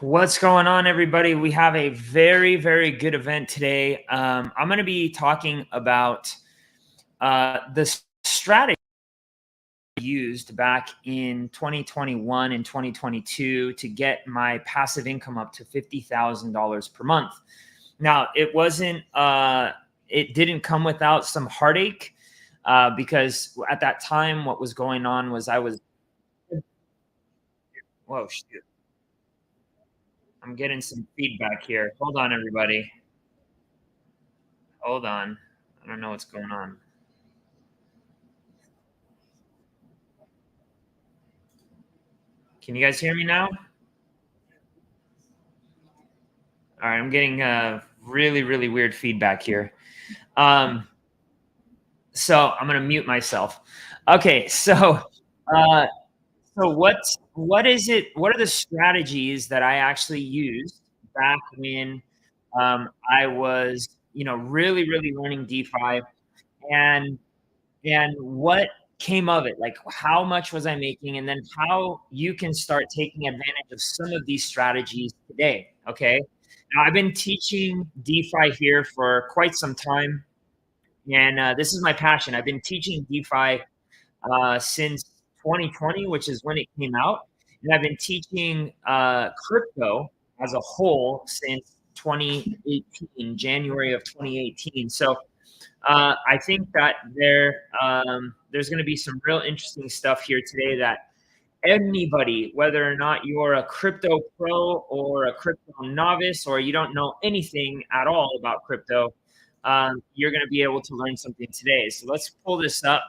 What's going on, everybody? We have a very, very good event today. I'm going to be talking about the strategy used back in 2021 and 2022 to get my passive income up to $50,000 per month. Now, it didn't come without some heartache because at that time, what was going on was whoa, shoot. I'm getting some feedback here. Hold on, everybody. Hold on. I don't know what's going on. Can you guys hear me now? All right, I'm getting really, really weird feedback here. So I'm gonna mute myself. Okay, so what is it? What are the strategies that I actually used back when I was, really, really learning DeFi, and what came of it? Like, how much was I making, and then how you can start taking advantage of some of these strategies today. Okay, now I've been teaching DeFi here for quite some time, and this is my passion. I've been teaching DeFi since 2020, which is when it came out. And I've been teaching crypto as a whole since 2018, January of 2018. So I think that there's going to be some real interesting stuff here today that anybody, whether or not you're a crypto pro or a crypto novice, or you don't know anything at all about crypto, you're going to be able to learn something today. So let's pull this up.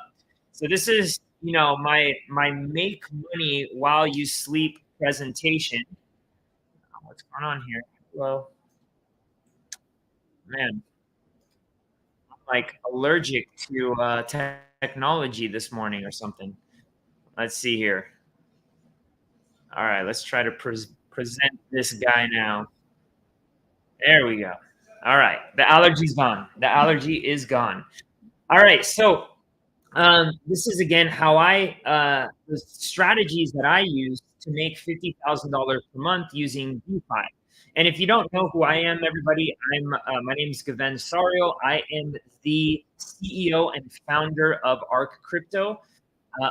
So this is, my make money while you sleep presentation. What's going on here? Well, man, I'm like allergic to technology this morning or something. Let's see here. All right, let's try to present this guy now. There we go. All right, the allergy's gone. The allergy is gone. All right, so this is again how the strategies that I use to make $50,000 per month using DeFi. And if you don't know who I am, everybody, my name is Gven Sariol. I am the CEO and founder of ARCrypto.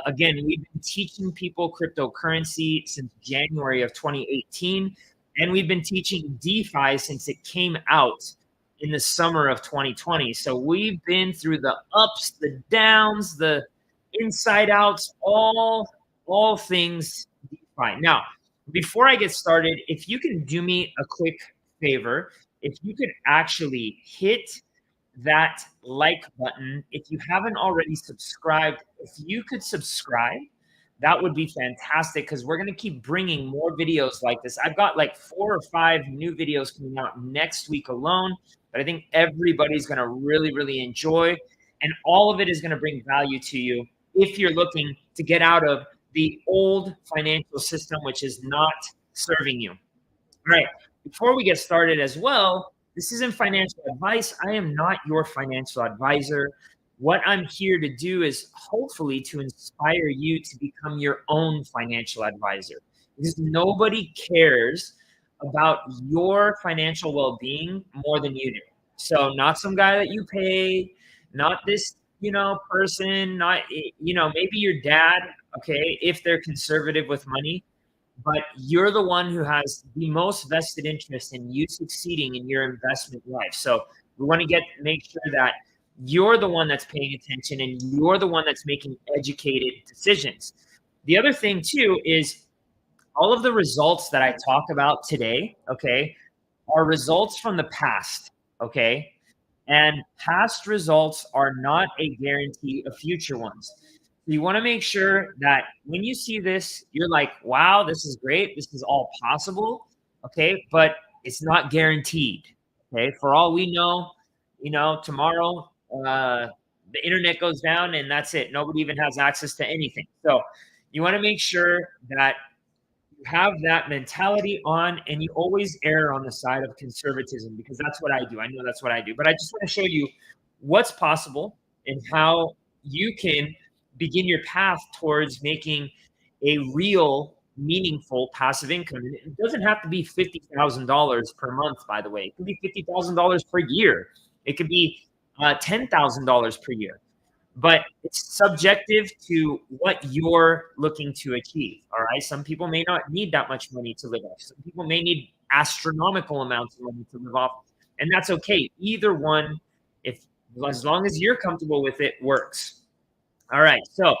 Again, we've been teaching people cryptocurrency since January of 2018, and we've been teaching DeFi since it came out in the summer of 2020. So we've been through the ups, the downs, the inside outs, all things DeFi. Now, before I get started, if you can do me a quick favor, if you could actually hit that like button. If you haven't already subscribed, if you could subscribe, that would be fantastic, because we're going to keep bringing more videos like this. I've got like 4 or 5 new videos coming out next week alone that I think everybody's going to really, really enjoy. And all of it is going to bring value to you if you're looking to get out of the old financial system, which is not serving you. All right. Before we get started as well, this isn't financial advice. I am not your financial advisor. What I'm here to do is hopefully to inspire you to become your own financial advisor, because nobody cares about your financial well-being more than you do. So not some guy that you pay, not this, person, not, maybe your dad, okay, if they're conservative with money. But you're the one who has the most vested interest in you succeeding in your investment life. So we want to make sure that you're the one that's paying attention and you're the one that's making educated decisions. The other thing too is all of the results that I talk about today, okay, are results from the past, okay? And past results are not a guarantee of future ones. You want to make sure that when you see this, you're like, wow, this is great. This is all possible. Okay. But it's not guaranteed. Okay. For all we know, tomorrow, the internet goes down and that's it. Nobody even has access to anything. So you want to make sure that you have that mentality on, and you always err on the side of conservatism, because that's what I do. I know that's what I do. But I just want to show you what's possible and how you can begin your path towards making a real meaningful passive income. And it doesn't have to be $50,000 per month, by the way. It could be $50,000 per year. It could be $10,000 per year. But it's subjective to what you're looking to achieve. All right. Some people may not need that much money to live off. Some people may need astronomical amounts of money to live off. And that's okay. Either one, if as long as you're comfortable with it, works. All right. So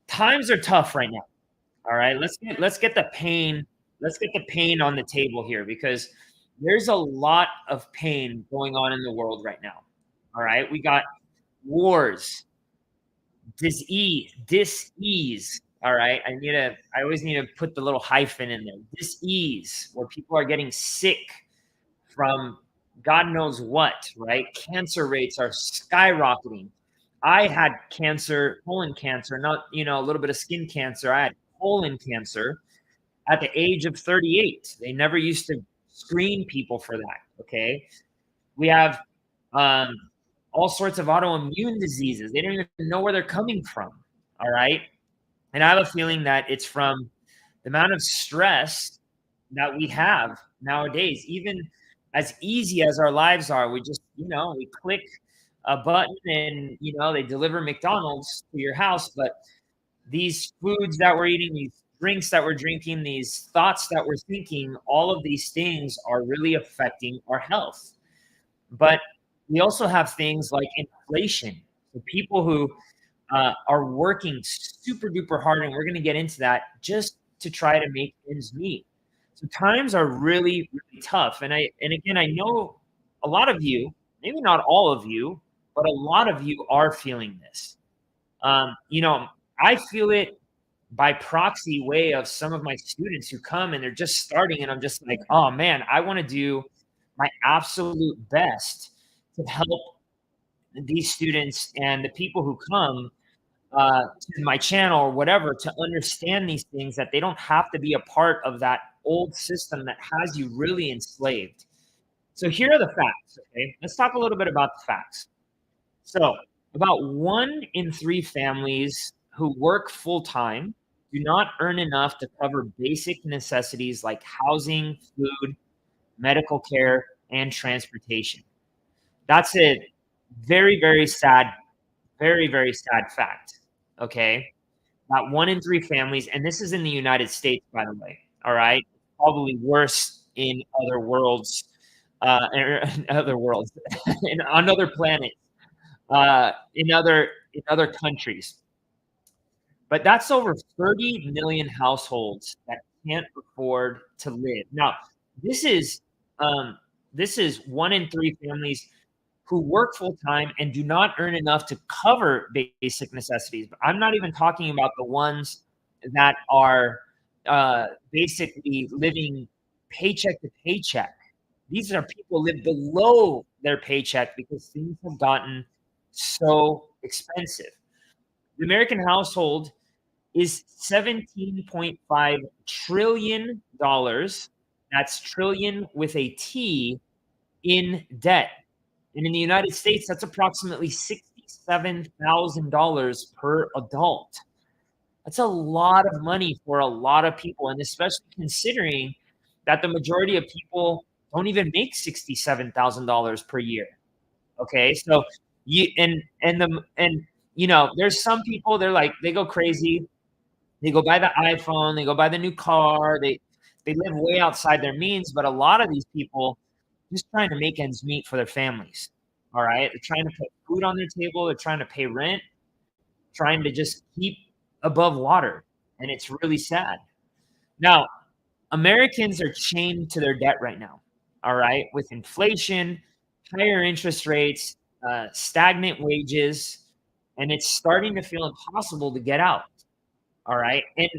times are tough right now. All right. Let's get the pain. Let's get the pain on the table here, because there's a lot of pain going on in the world right now. All right. We got wars, dis-ease. All right. I always need to put the little hyphen in there. Dis-ease, where people are getting sick from God knows what, right? Cancer rates are skyrocketing. I had cancer, colon cancer, not, a little bit of skin cancer. I had colon cancer at the age of 38. They never used to screen people for that. Okay. We have all sorts of autoimmune diseases. They don't even know where they're coming from. All right. And I have a feeling that it's from the amount of stress that we have nowadays. Even as easy as our lives are, we just, we click a button and, they deliver McDonald's to your house. But these foods that we're eating, these drinks that we're drinking, these thoughts that we're thinking, all of these things are really affecting our health. But we also have things like inflation. So people who are working super duper hard, and we're going to get into that, just to try to make ends meet. So times are really, really tough. And again, I know a lot of you, maybe not all of you, but a lot of you are feeling this. I feel it by proxy way of some of my students who come and they're just starting, and I'm just like, oh man, I want to do my absolute best to help these students and the people who come to my channel or whatever to understand these things, that they don't have to be a part of that old system that has you really enslaved. So here are the facts. Okay, let's talk a little bit about the facts. So about 1 in 3 families who work full-time do not earn enough to cover basic necessities like housing, food, medical care, and transportation. That's a very, very sad fact. Okay. About 1 in 3 families, and this is in the United States, by the way. All right. Probably worse in other worlds, in on other planets, in other countries. But that's over 30 million households that can't afford to live. Now, this is 1 in 3 families who work full time and do not earn enough to cover basic necessities. But I'm not even talking about the ones that are basically living paycheck to paycheck. These are people who live below their paycheck because things have gotten so expensive. The American household is $17.5 trillion. That's trillion with a T, in debt. And in the United States, that's approximately $67,000 per adult. That's a lot of money for a lot of people, and especially considering that the majority of people don't even make $67,000 per year. Okay, so there's some people, they go crazy, they go buy the iPhone, they go buy the new car, they live way outside their means. But a lot of these people just trying to make ends meet for their families. All right. They're trying to put food on their table. They're trying to pay rent, trying to just keep above water. And it's really sad. Now, Americans are chained to their debt right now. All right. With inflation, higher interest rates, stagnant wages, and it's starting to feel impossible to get out. All right. And,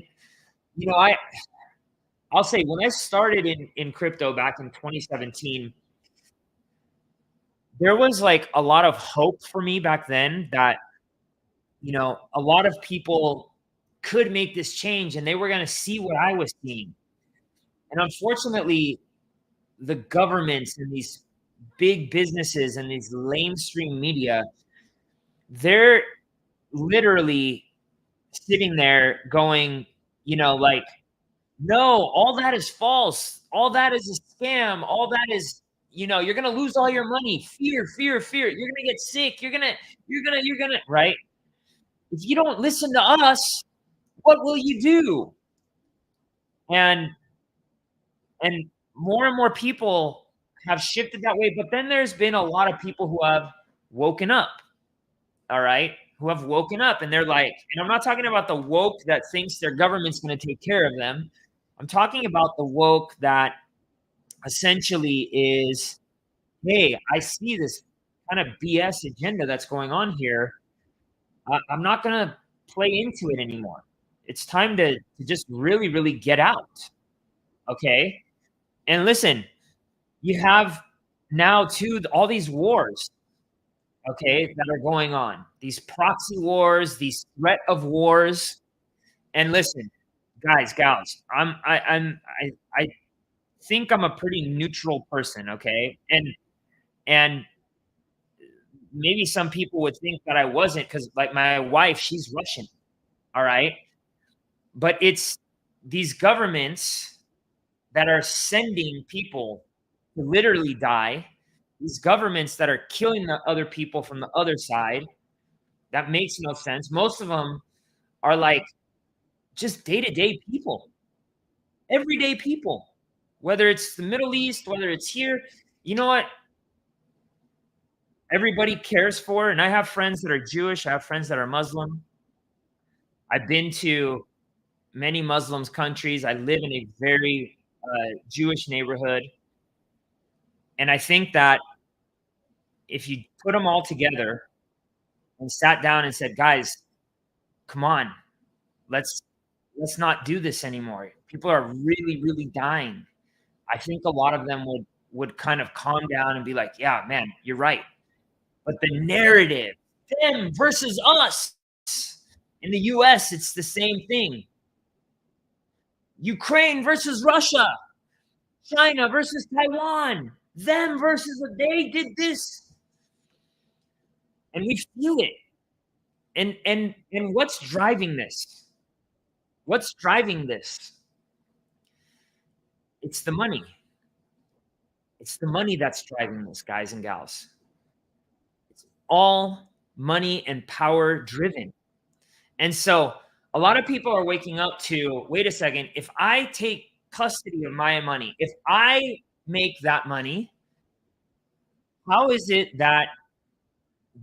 I'll say, when I started in crypto back in 2017, there was like a lot of hope for me back then that, a lot of people could make this change and they were going to see what I was seeing. And unfortunately, the governments and these big businesses and these mainstream media, they're literally sitting there going, No, all that is false. All that is a scam. All that is, you're gonna lose all your money. Fear, fear, fear. You're gonna get sick. You're gonna, right? If you don't listen to us, what will you do? And and more and more people have shifted that way. But then there's been a lot of people who have woken up, all right? Who have woken up and they're like, and I'm not talking about the woke that thinks their government's gonna take care of them. I'm talking about the woke that essentially is, hey, I see this kind of BS agenda that's going on here. I'm not going to play into it anymore. It's time to just really, really get out. Okay. And listen, you have now too all these wars, okay, that are going on. These proxy wars, these threat of wars. And listen, guys, gals, I think I'm a pretty neutral person, okay? And maybe some people would think that I wasn't because, like, my wife, she's Russian, all right? But it's these governments that are sending people to literally die, these governments that are killing the other people from the other side. That makes no sense. Most of them are like just day-to-day people, everyday people, whether it's the Middle East, whether it's here. You know what? Everybody cares for, and I have friends that are Jewish. I have friends that are Muslim. I've been to many Muslims countries. I live in a very Jewish neighborhood. And I think that if you put them all together and sat down and said, guys, come on, let's not do this anymore. People are really, really dying. I think a lot of them would kind of calm down and be like, yeah, man, you're right. But the narrative, them versus us. In the US, it's the same thing. Ukraine versus Russia, China versus Taiwan, them versus they did this. And we feel it. And what's driving this? What's driving this? It's the money. It's the money that's driving this, guys and gals. It's all money and power driven. And so a lot of people are waking up to, wait a second, if I take custody of my money, if I make that money, how is it that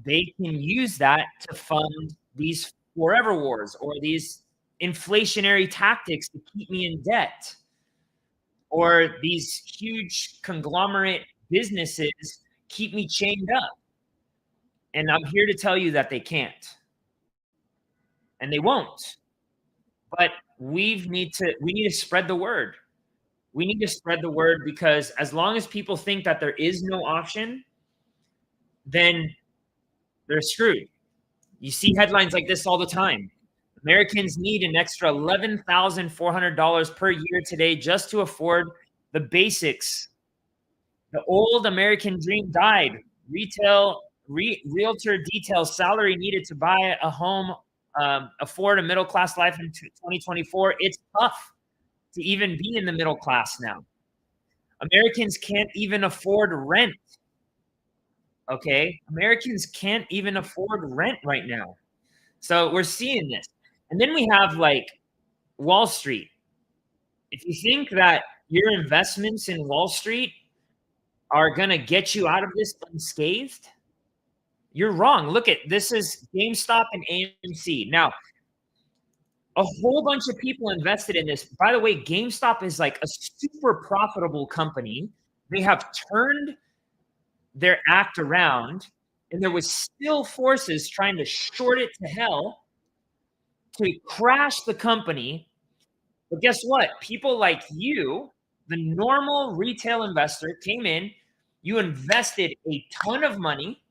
they can use that to fund these forever wars or these inflationary tactics to keep me in debt, or these huge conglomerate businesses keep me chained up? And I'm here to tell you that they can't, and they won't. But we need to spread the word. We need to spread the word, because as long as people think that there is no option, then they're screwed. You see headlines like this all the time. Americans need an extra $11,400 per year today just to afford the basics. The old American dream died. Realtor details salary needed to buy a home, afford a middle-class life in 2024. It's tough to even be in the middle class now. Americans can't even afford rent. Okay? Americans can't even afford rent right now. So we're seeing this. And then we have like Wall Street. If you think that your investments in Wall Street are going to get you out of this unscathed, you're wrong. Look at this is GameStop and AMC. Now, a whole bunch of people invested in this. By the way, GameStop is like a super profitable company. They have turned their act around, and there was still forces trying to short it to hell to crash the company. But guess what? People like you, the normal retail investor, came in, you invested a ton of money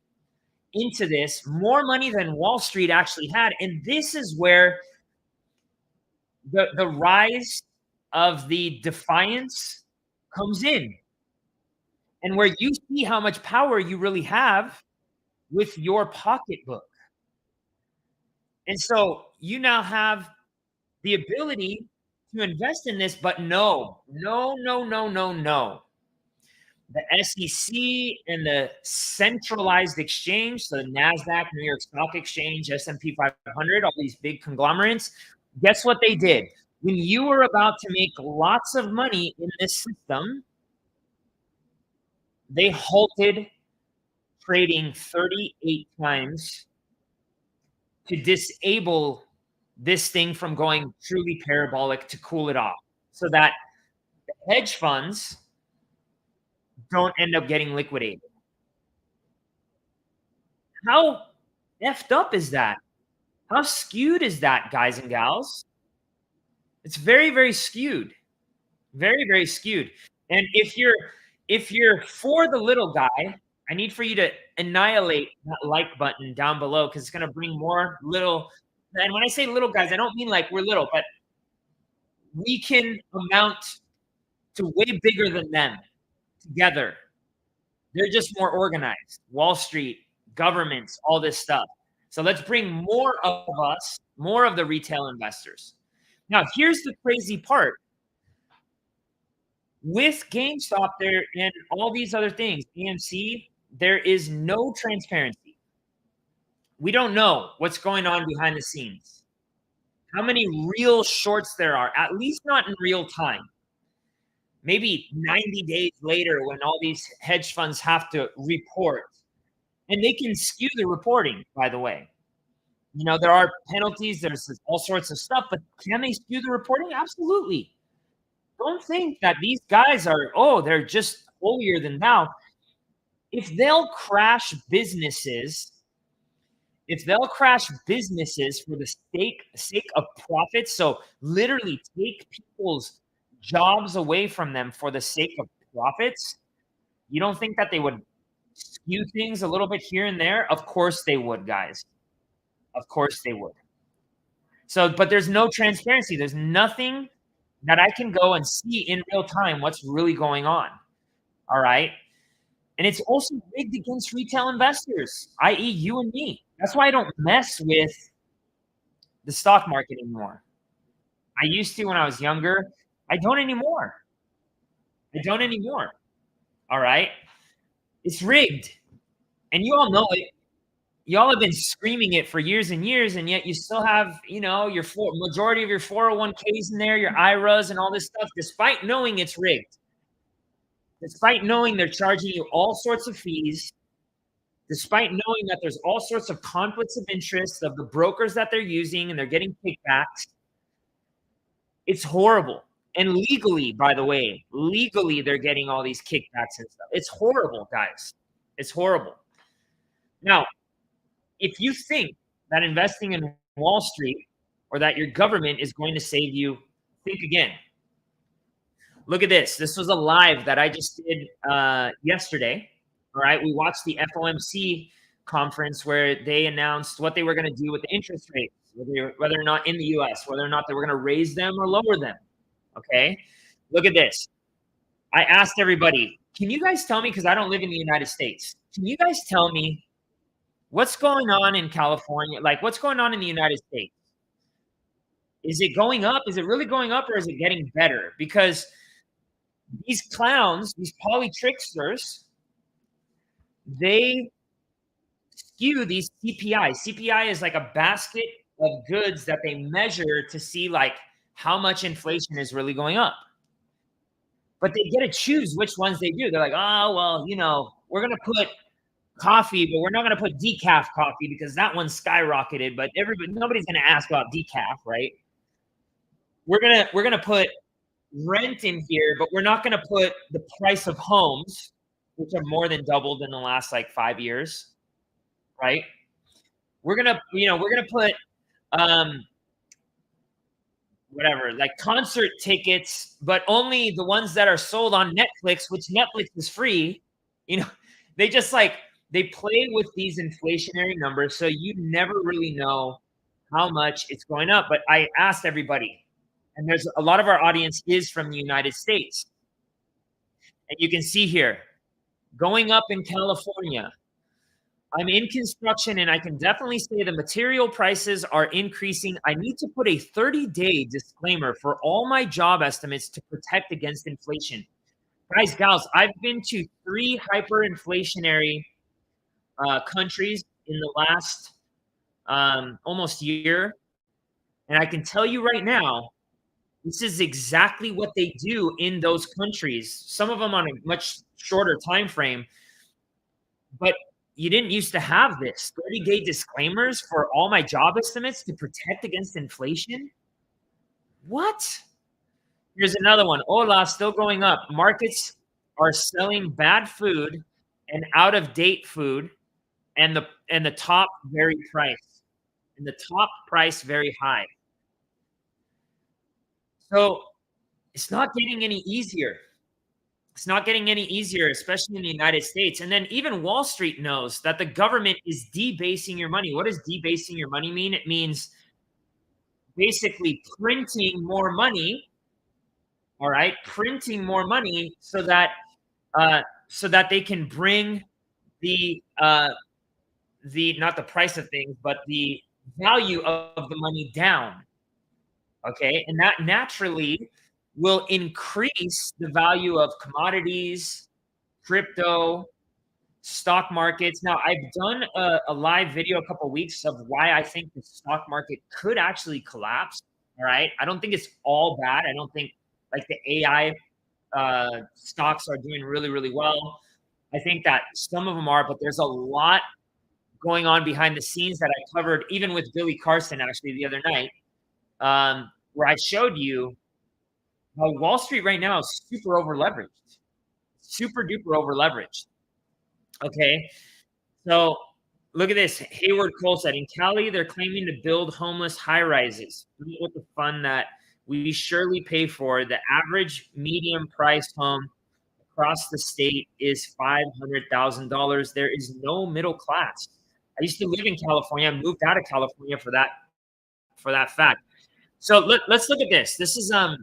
into this, more money than Wall Street actually had. And this is where the rise of the DeFiance comes in, and where you see how much power you really have with your pocketbook. And so you now have the ability to invest in this, but no, no, no, no, no, no. The SEC and the centralized exchange, so the NASDAQ, New York Stock Exchange, S&P 500, all these big conglomerates, guess what they did? When you were about to make lots of money in this system, they halted trading 38 times to disable this thing from going truly parabolic, to cool it off, so that the hedge funds don't end up getting liquidated. How effed up is that? How skewed is that, guys and gals? It's very, very skewed. Very, very skewed. And if you're for the little guy, I need for you to annihilate that like button down below, because it's going to bring more little. And when I say little guys, I don't mean like we're little, but we can amount to way bigger than them together. They're just more organized. Wall Street, governments, all this stuff. So let's bring more of us, more of the retail investors. Now, here's the crazy part. With GameStop there and all these other things, AMC, there is no transparency. We don't know what's going on behind the scenes. How many real shorts there are, at least not in real time. Maybe 90 days later when all these hedge funds have to report. And they can skew the reporting, by the way. You know, there are penalties, there's all sorts of stuff, but can they skew the reporting? Absolutely. Don't think that these guys are, they're just holier than thou. If they'll crash businesses for the sake of profits, so literally take people's jobs away from them for the sake of profits, you don't think that they would skew things a little bit here and there? Of course they would, guys. Of course they would. So, but there's no transparency. There's nothing that I can go and see in real time what's really going on. All right. And it's also rigged against retail investors, i.e. you and me. That's why I don't mess with the stock market anymore. I used to when I was younger. I don't anymore. All right. It's rigged. And you all know it. Y'all have been screaming it for years and years, and yet you still have, your majority of your 401ks in there, your IRAs and all this stuff, despite knowing it's rigged, despite knowing they're charging you all sorts of fees, despite knowing that there's all sorts of conflicts of interest of the brokers that they're using and they're getting kickbacks. It's horrible. And legally, by the way, they're getting all these kickbacks and stuff. It's horrible, guys. It's horrible. Now, if you think that investing in Wall Street or that your government is going to save you, think again. Look at this. This was a live that I just did yesterday. All right. We watched the FOMC conference where they announced what they were going to do with the interest rates, whether or not in the US, whether or not they were going to raise them or lower them. Okay. Look at this. I asked everybody, can you guys tell me, because I don't live in the United States, can you guys tell me what's going on in California? Like, what's going on in the United States? Is it going up? Is it really going up, or is it getting better? Because these clowns, these poly tricksters, they skew these CPI. CPI is like a basket of goods that they measure to see like how much inflation is really going up. But they get to choose which ones they do. They're like, oh, well, we're going to put coffee, but we're not going to put decaf coffee because that one skyrocketed. But nobody's going to ask about decaf, right? We're gonna put rent in here, but we're not going to put the price of homes, which have more than doubled in the last like 5 years, right? We're gonna put whatever, like concert tickets, but only the ones that are sold on Netflix, which Netflix is free. They just they play with these inflationary numbers, so you never really know how much it's going up. But I asked everybody, and there's a lot of our audience is from the United States. And you can see here, going up in California, I'm in construction, and I can definitely say the material prices are increasing. I need to put a 30-day disclaimer for all my job estimates to protect against inflation. Guys, gals, I've been to 3 hyperinflationary countries in the last almost year, and I can tell you right now, this is exactly what they do in those countries. Some of them on a much shorter time frame, but you didn't used to have this 30-day disclaimers for all my job estimates to protect against inflation. What? Here's another one. Hola, still going up. Markets are selling bad food and out of date food, and the top very price, and the top price very high. So it's not getting any easier. It's not getting any easier, especially in the United States. And then even Wall Street knows that the government is debasing your money. What does debasing your money mean? It means basically printing more money. All right, printing more money so that they can bring the not the price of things, but the value of the money down. Okay, and that naturally will increase the value of commodities, crypto, stock markets. Now, I've done a live video a couple weeks of why I think the stock market could actually collapse. All right, I don't think it's all bad. I don't think like the AI stocks are doing really, really well. I think that some of them are, but there's a lot going on behind the scenes that I covered, even with Billy Carson actually the other night, where I showed you how Wall Street right now is super over leveraged, super duper over leveraged. Okay, so look at this. Hayward Cole said in Cali, they're claiming to build homeless high rises with the fund that we surely pay for. The average medium price home across the state is $500,000. There is no middle class. I used to live in California. I moved out of California for that fact. So let's look at this. This is an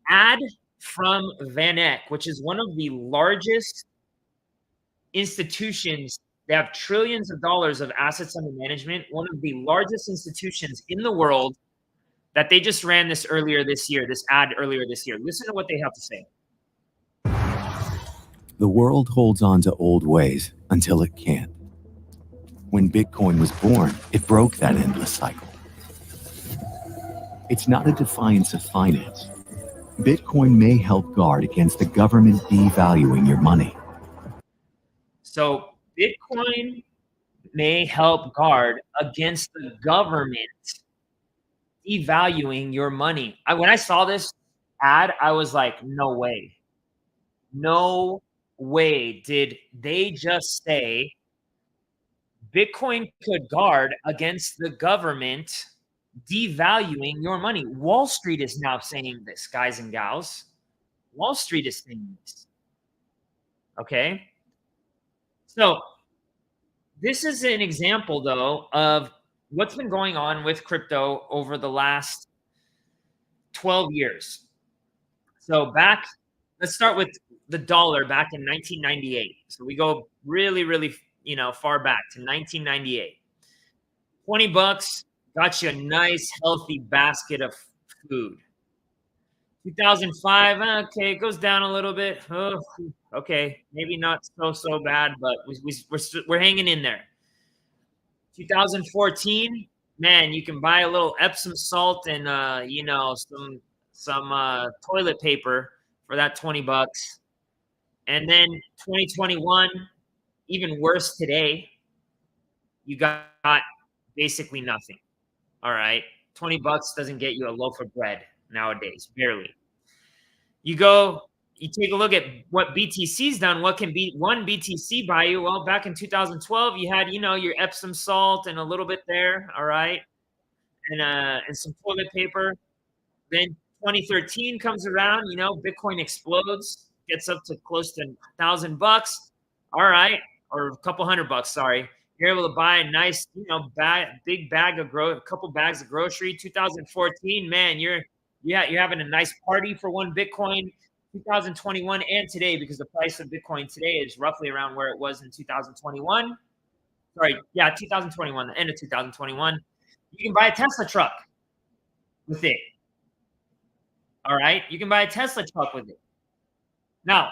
ad from Van Eck, which is one of the largest institutions. They have trillions of dollars of assets under management. One of the largest institutions in the world that they just ran this ad earlier this year. Listen to what they have to say. The world holds on to old ways until it can't. When Bitcoin was born, it broke that endless cycle. It's not a defiance of finance. Bitcoin may help guard against the government devaluing your money. So Bitcoin may help guard against the government devaluing your money. When I saw this ad, I was like, no way. No way did they just say Bitcoin could guard against the government devaluing your money. Wall Street is now saying this, guys and gals. Wall Street is saying this. Okay? So this is an example, though, of what's been going on with crypto over the last 12 years. So let's start with the dollar back in 1998. So we go really, really, far back to 1998. 20 bucks got you a nice, healthy basket of food. 2005, okay, it goes down a little bit. Oh, okay, maybe not so bad, but we're hanging in there. 2014, man, you can buy a little Epsom salt and some toilet paper for that 20 bucks. And then 2021, even worse today, you got basically nothing. All right, 20 bucks doesn't get you a loaf of bread nowadays, barely. You take a look at what BTC's done. What can be one BTC buy you? Well, back in 2012, you had, your Epsom salt and a little bit there, all right, and some toilet paper. Then 2013 comes around, Bitcoin explodes, gets up to close to $1,000, all right, or a couple $100, sorry. You're able to buy a nice, big bag of a couple bags of grocery. 2014, man, you're having a nice party for one Bitcoin. 2021 and today, because the price of Bitcoin today is roughly around where it was in 2021. Sorry, yeah, 2021, the end of 2021. You can buy a Tesla truck with it. All right, you can buy a Tesla truck with it. Now,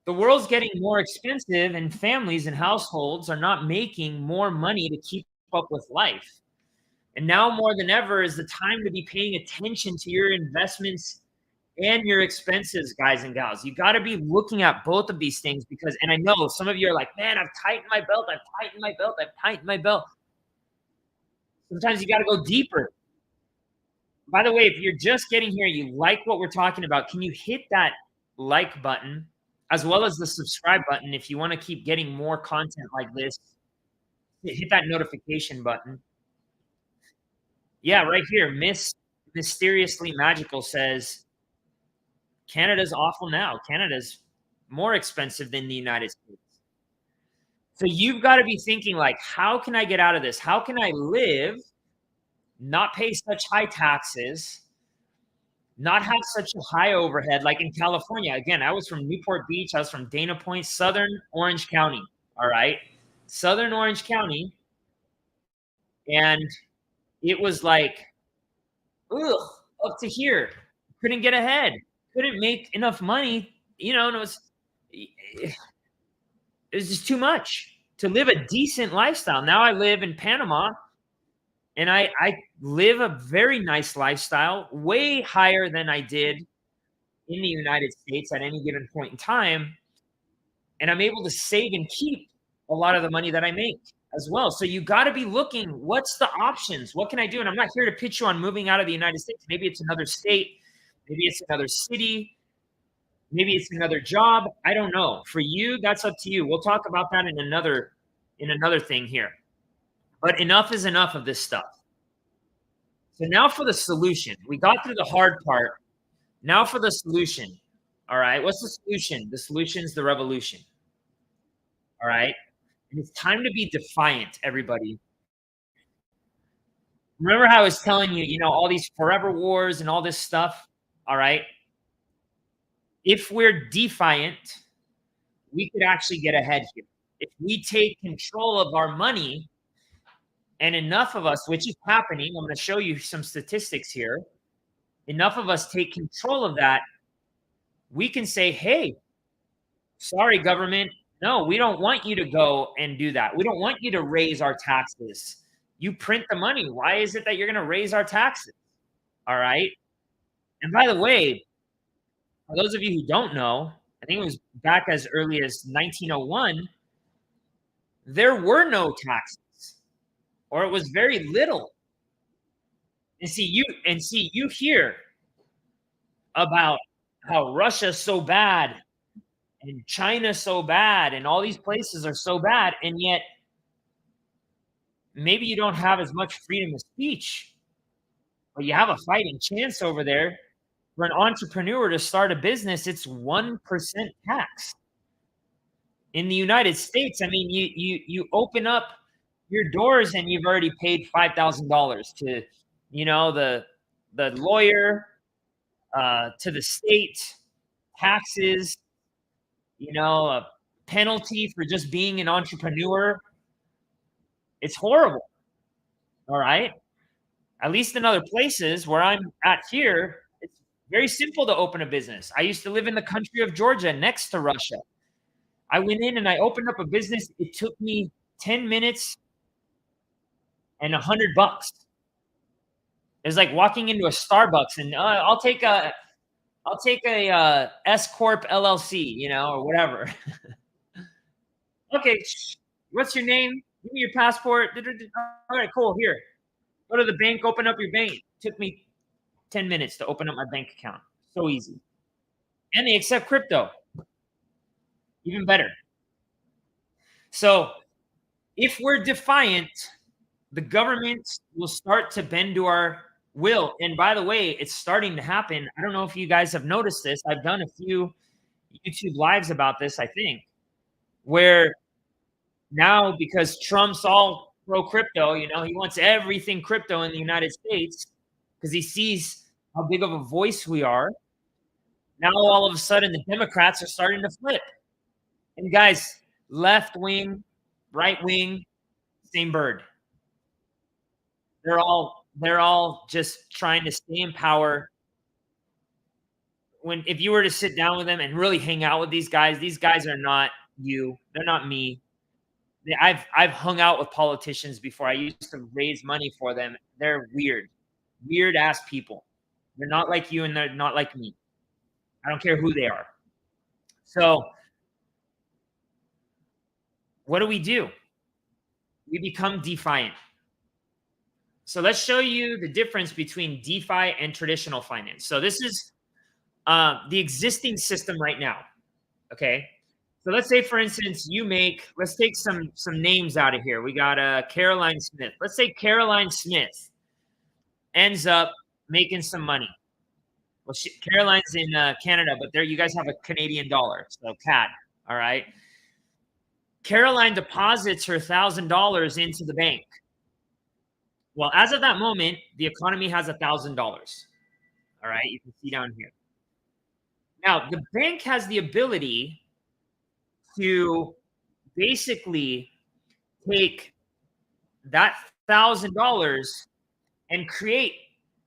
the world's getting more expensive, and families and households are not making more money to keep up with life. And now more than ever is the time to be paying attention to your investments and your expenses, guys and gals. You got to be looking at both of these things, because, and I know some of you are like, man, I've tightened my belt. I've tightened my belt. I've tightened my belt. Sometimes you got to go deeper. By the way, if you're just getting here, you like what we're talking about, can you hit that like button as well as the subscribe button if you want to keep getting more content like this? Hit that notification button. Yeah, right here. Mysteriously Magical says, Canada's awful now. Canada's more expensive than the United States. So you've got to be thinking like, how can I get out of this? How can I live, not pay such high taxes, not have such a high overhead? Like in California, again, I was from Newport Beach. I was from Dana Point, Southern Orange County. All right. Southern Orange County. And it was like, ugh, up to here. Couldn't get ahead. Couldn't make enough money. You know, and it was just too much to live a decent lifestyle. Now I live in Panama, and I live a very nice lifestyle, way higher than I did in the United States at any given point in time. And I'm able to save and keep a lot of the money that I make as well. So you got to be looking, what's the options? What can I do? And I'm not here to pitch you on moving out of the United States. Maybe it's another state. Maybe it's another city. Maybe it's another job. I don't know. For you, that's up to you. We'll talk about that in another thing here. But enough is enough of this stuff. So now for the solution. We got through the hard part. Now for the solution. All right. What's the solution? The solution is the revolution. All right. And it's time to be defiant, everybody. Remember how I was telling you, all these forever wars and all this stuff? All right. If we're defiant, we could actually get ahead here. If we take control of our money, and enough of us, which is happening, I'm going to show you some statistics here. Enough of us take control of that, we can say, hey, sorry, government. No, we don't want you to go and do that. We don't want you to raise our taxes. You print the money. Why is it that you're going to raise our taxes? All right. And by the way, for those of you who don't know, I think it was back as early as 1901, there were no taxes, or it was very little. And see, you hear about how Russia's so bad and China's so bad and all these places are so bad, and yet maybe you don't have as much freedom of speech, but you have a fighting chance over there. For an entrepreneur to start a business, it's 1% tax. In the United States, I mean, you open up your doors and you've already paid $5,000 to, the lawyer, to the state, taxes, a penalty for just being an entrepreneur. It's horrible. All right. At least in other places where I'm at here, it's very simple to open a business. I used to live in the country of Georgia next to Russia. I went in and I opened up a business. It took me 10 minutes and $100. It was like walking into a Starbucks and I'll take a S Corp LLC, or whatever. Okay, what's your name? Give me your passport. All right, cool. Here, go to the bank. Open up your bank. It took me 10 minutes to open up my bank account. So easy. And they accept crypto. Even better. So if we're defiant, the government will start to bend to our will. And by the way, it's starting to happen. I don't know if you guys have noticed this. I've done a few YouTube lives about this, I think, where now, because Trump's all pro crypto, he wants everything crypto in the United States because he sees how big of a voice we are. Now all of a sudden the Democrats are starting to flip. And guys, left wing, right wing, same bird. They're all just trying to stay in power. If you were to sit down with them and really hang out with these guys are not you. They're not me. I've hung out with politicians before. I used to raise money for them. They're weird ass people. They're not like you and they're not like me. I don't care who they are. So what do? We become DeFiant. So let's show you the difference between DeFi and traditional finance. So this is the existing system right now. Okay. So let's say, for instance, let's take some names out of here. We got Caroline Smith. Let's say Caroline Smith ends up making some money. Well, Caroline's in Canada, but there you guys have a Canadian dollar, so CAD. All right. Caroline deposits her $1,000 into the bank. Well, as of that moment, the economy has $1,000. All right, you can see down here. Now, the bank has the ability to basically take that $1,000 and create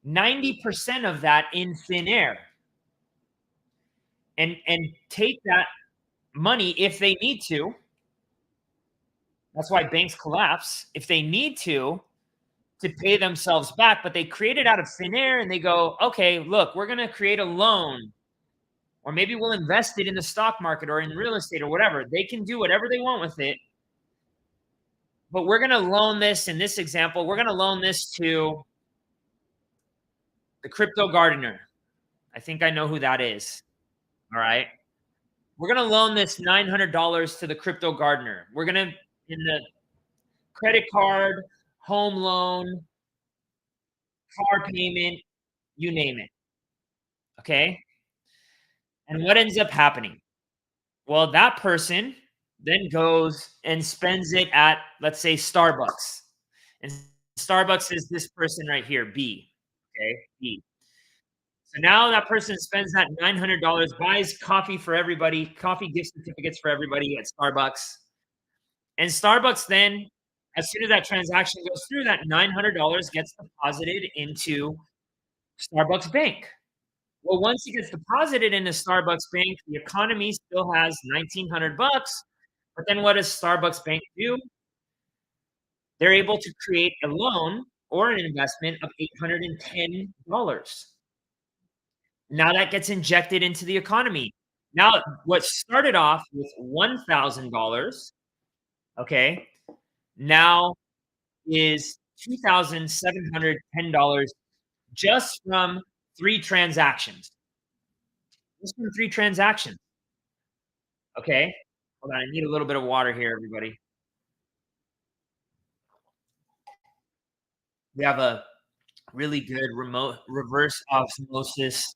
90% of that in thin air, and take that money if they need to. That's why banks collapse if they need to pay themselves back, but they create it out of thin air and they go, okay, look, we're going to create a loan, or maybe we'll invest it in the stock market or in real estate or whatever. They can do whatever they want with it. But we're going to loan this, in this example, we're going to loan this to the crypto gardener. I think I know who that is. All right. We're going to loan this $900 to the crypto gardener. We're going to, in the credit card, home loan, car payment, you name it. Okay. And what ends up happening? Well, that person then goes and spends it at, let's say, Starbucks. And Starbucks is this person right here, B. Okay, B. So now that person spends that $900, buys coffee for everybody, coffee gift certificates for everybody at Starbucks. And Starbucks then, as soon as that transaction goes through, that $900 gets deposited into Starbucks Bank. Well, once it gets deposited into Starbucks Bank, the economy still has $1,900. But then what does Starbucks Bank do? They're able to create a loan or an investment of $810. Now that gets injected into the economy. Now, what started off with $1,000, okay, now is $2,710 just from 3 transactions. Just from 3 transactions. Okay. Hold on. I need a little bit of water here, everybody. We have a really good remote reverse osmosis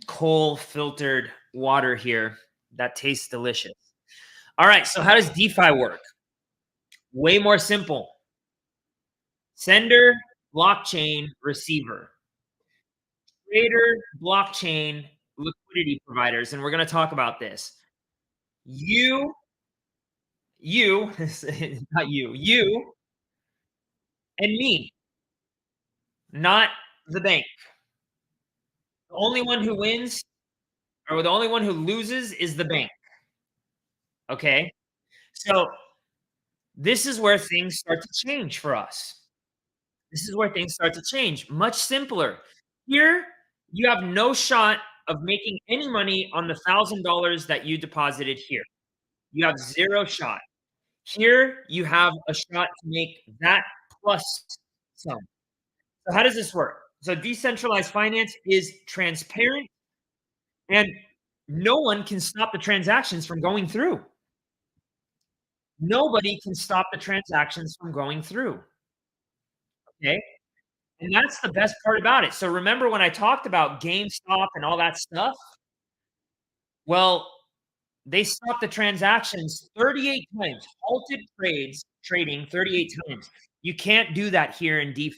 coal filtered water here that tastes delicious. All right. So how does DeFi work? Way more simple. Sender, blockchain, receiver. Trader, blockchain, liquidity providers. And we're going to talk about this. You, not you and me, not the bank. The only one who wins, or the only one who loses, is the bank. Okay? So this is where things start to change for us. This is where things start to change. Much simpler. Here, you have no shot of making any money on the $1,000 that you deposited here. You have 0 shot. Here, you have a shot to make that plus some. So how does this work? So decentralized finance is transparent, and no one can stop the transactions from going through. Nobody can stop the transactions from going through. Okay? And that's the best part about it. So remember when I talked about GameStop and all that stuff? Well, they stopped the transactions 38 times, halted trading 38 times. You can't do that here in DeFi.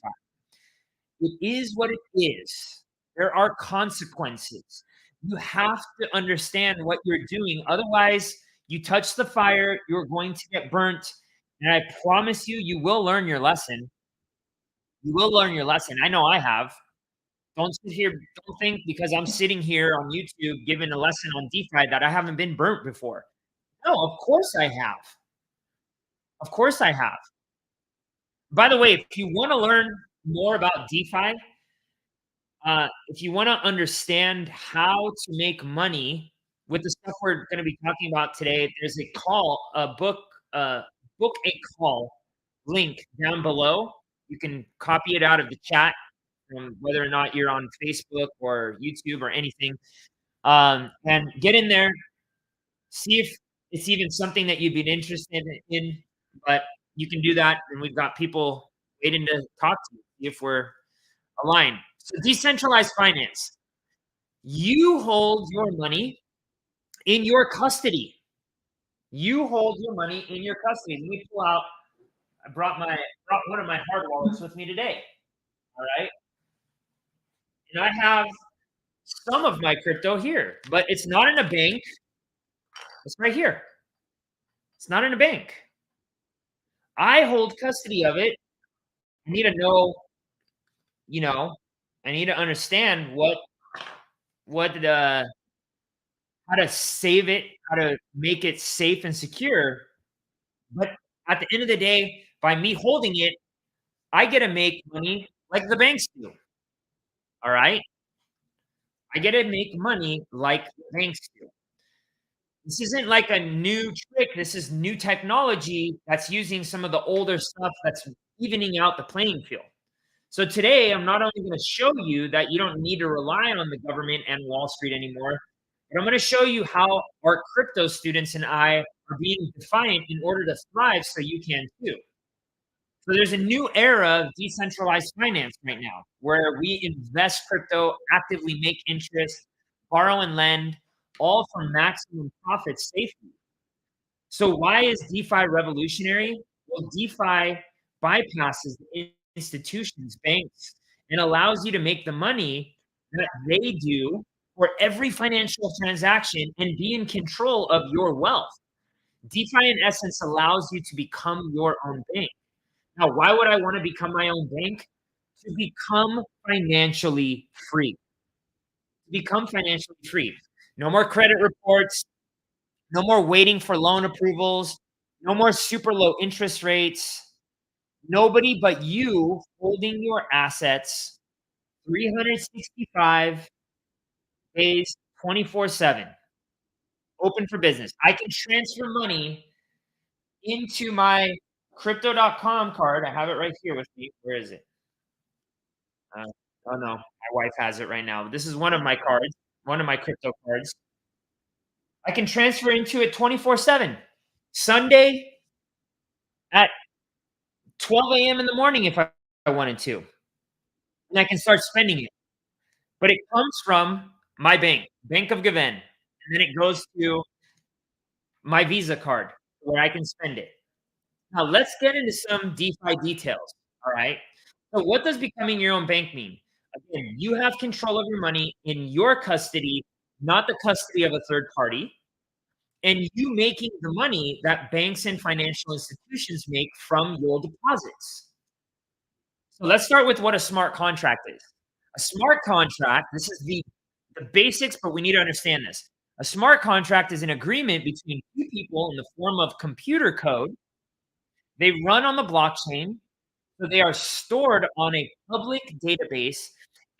It is what it is. There are consequences. You have to understand what you're doing. Otherwise, you touch the fire, you're going to get burnt. And I promise you, you will learn your lesson. You will learn your lesson. I know I have. Don't sit here, don't think because I'm sitting here on YouTube giving a lesson on DeFi that I haven't been burnt before. No, of course I have. Of course I have. By the way, if you want to learn more about DeFi, if you want to understand how to make money with the stuff we're going to be talking about today, there's book a call link down below. You can copy it out of the chat, whether or not you're on Facebook or YouTube or anything, and get in there, see if it's even something that you'd be interested in. But you can do that, and we've got people waiting to talk to you, see if we're aligned. So decentralized finance. You hold your money in your custody. You hold your money in your custody. Let me pull out. I brought one of my hard wallets with me today. All right. And I have some of my crypto here, but it's not in a bank. It's right here. It's not in a bank. I hold custody of it. I need to know, I need to understand how to save it, how to make it safe and secure. But at the end of the day, by me holding it, I get to make money like the banks do. All right. I get to make money like the banks do. This isn't like a new trick. This is new technology that's using some of the older stuff that's evening out the playing field. So today, I'm not only going to show you that you don't need to rely on the government and Wall Street anymore, but I'm going to show you how our crypto students and I are being defiant in order to thrive so you can too. So there's a new era of decentralized finance right now where we invest crypto, actively make interest, borrow and lend, all for maximum profit safely. So why is DeFi revolutionary? Well, DeFi bypasses the institutions, banks, and allows you to make the money that they do for every financial transaction and be in control of your wealth. DeFi, in essence, allows you to become your own bank. Now, why would I want to become my own bank? To become financially free. To become financially free. No more credit reports. No more waiting for loan approvals. No more super low interest rates. Nobody but you holding your assets 365 days, 24/7. Open for business. I can transfer money into my crypto.com card. I have it right here with me. Where is it? Oh no, my wife has it right now. This is one of my cards, one of my crypto cards. I can transfer into it 24/7. Sunday at 12 a.m. in the morning if I wanted to. And I can start spending it. But it comes from my bank, Bank of Gven. And then it goes to my Visa card where I can spend it. Now let's get into some DeFi details. All right. So what does becoming your own bank mean? Again, you have control of your money in your custody, not the custody of a third party, and you making the money that banks and financial institutions make from your deposits. So let's start with what a smart contract is. A smart contract, this is the basics, but we need to understand this. A smart contract is an agreement between two people in the form of computer code. They run on the blockchain, so they are stored on a public database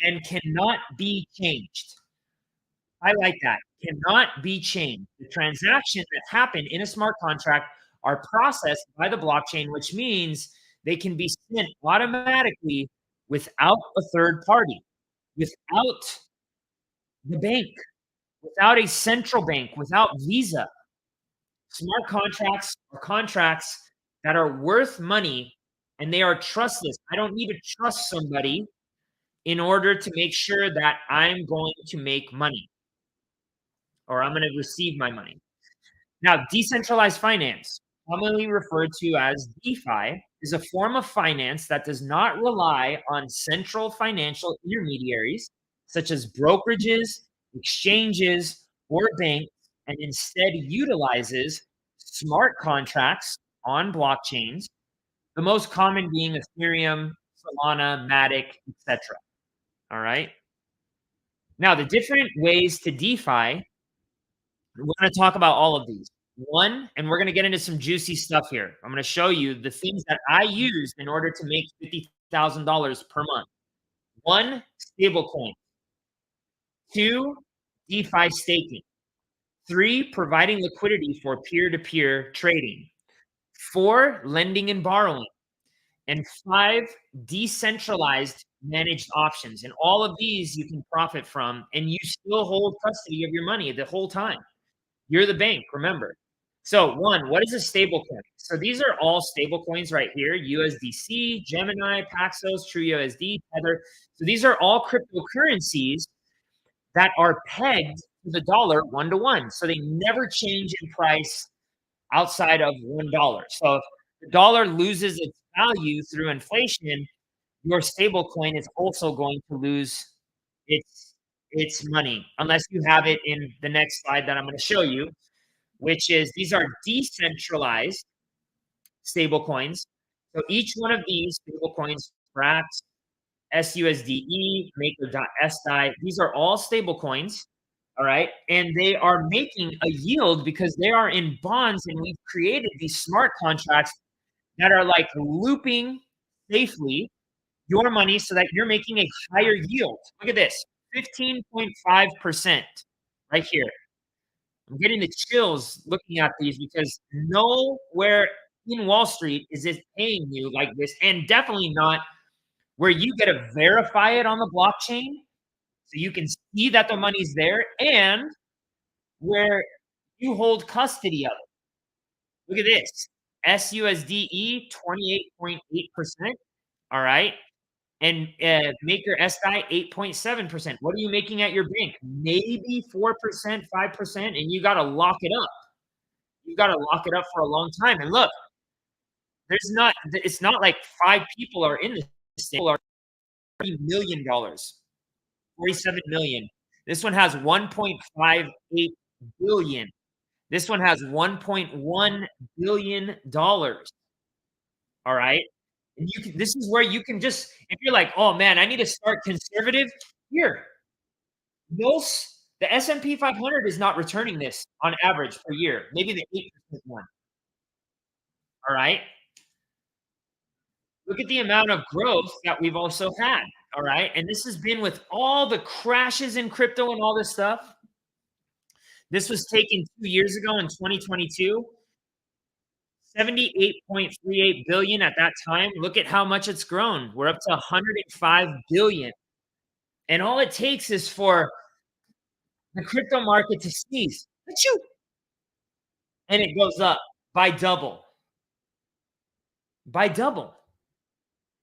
and cannot be changed. I like that. Cannot be changed. The transactions that happen in a smart contract are processed by the blockchain, which means they can be sent automatically without a third party, without the bank, without a central bank, without Visa. Smart contracts are contracts that are worth money and they are trustless. I don't need to trust somebody in order to make sure that I'm going to make money or I'm going to receive my money. Now, decentralized finance, commonly referred to as DeFi, is a form of finance that does not rely on central financial intermediaries such as brokerages, exchanges, or banks, and instead utilizes smart contracts on blockchains, the most common being Ethereum, Solana, Matic, etc. All right. Now, the different ways to DeFi, we're going to talk about all of these. One, and we're going to get into some juicy stuff here. I'm going to show you the things that I use in order to make $50,000 per month. One, stablecoin. Two, DeFi staking. Three, providing liquidity for peer-to-peer trading. Four, lending and borrowing. And five, decentralized managed options. And all of these you can profit from, and you still hold custody of your money the whole time. You're the bank, remember. So one, what is a stable coin? So these are all stable coins right here: USDC, Gemini, Paxos, TrueUSD, Tether. So these are all cryptocurrencies that are pegged to the dollar 1-to-1. So they never change in price outside of $1. So if the dollar loses its value through inflation, your stable coin is also going to lose its money, unless you have it in the next slide that I'm going to show you, which is these are decentralized stable coins. So each one of these stable coins, Frax, SUSDE, Maker.SDI, these are all stable coins. All right. And they are making a yield because they are in bonds, and we've created these smart contracts that are like looping safely your money so that you're making a higher yield. Look at this, 15.5% right here. I'm getting the chills looking at these because nowhere in Wall Street is it paying you like this, and definitely not where you get to verify it on the blockchain so you can see that the money's there, and where you hold custody of it. Look at this, SUSDE 28.8%. All right. And Maker SI 8.7%. What are you making at your bank? Maybe 4%, 5%, and you got to lock it up. You got to lock it up for a long time. And look, it's not like 5 people are in this thing. People are $30 million, 47 million. This one has 1.58 billion. This one has $1.1 billion. All right. And this is where you can just, if you're like, oh man, I need to start conservative, here. The S&P 500 is not returning this on average per year. Maybe the 8% one. All right. Look at the amount of growth that we've also had. All right. And this has been with all the crashes in crypto and all this stuff. This was taken 2 years ago in 2022. 78.38 billion at that time. Look at how much it's grown. We're up to 105 billion. And all it takes is for the crypto market to sneeze. Achoo! And it goes up by double. By double.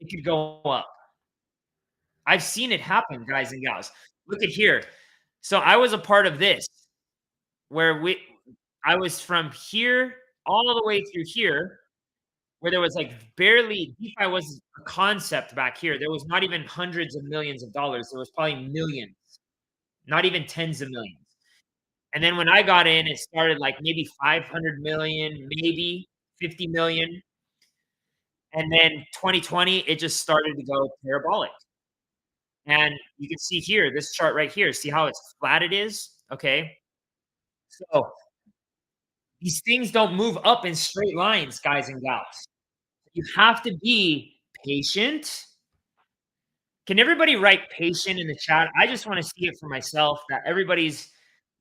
It could go up. I've seen it happen, guys and gals. Look at here. So I was a part of this, where I was from here all the way through here, where there was like barely, DeFi was a concept back here. There was not even hundreds of millions of dollars. There was probably millions, not even tens of millions. And then when I got in, it started like maybe 500 million, maybe 50 million. And then 2020, it just started to go parabolic. And you can see here, this chart right here, see how it's flat it is? Okay. So these things don't move up in straight lines, guys and gals. You have to be patient. Can everybody write patient in the chat? I just want to see it for myself, that everybody's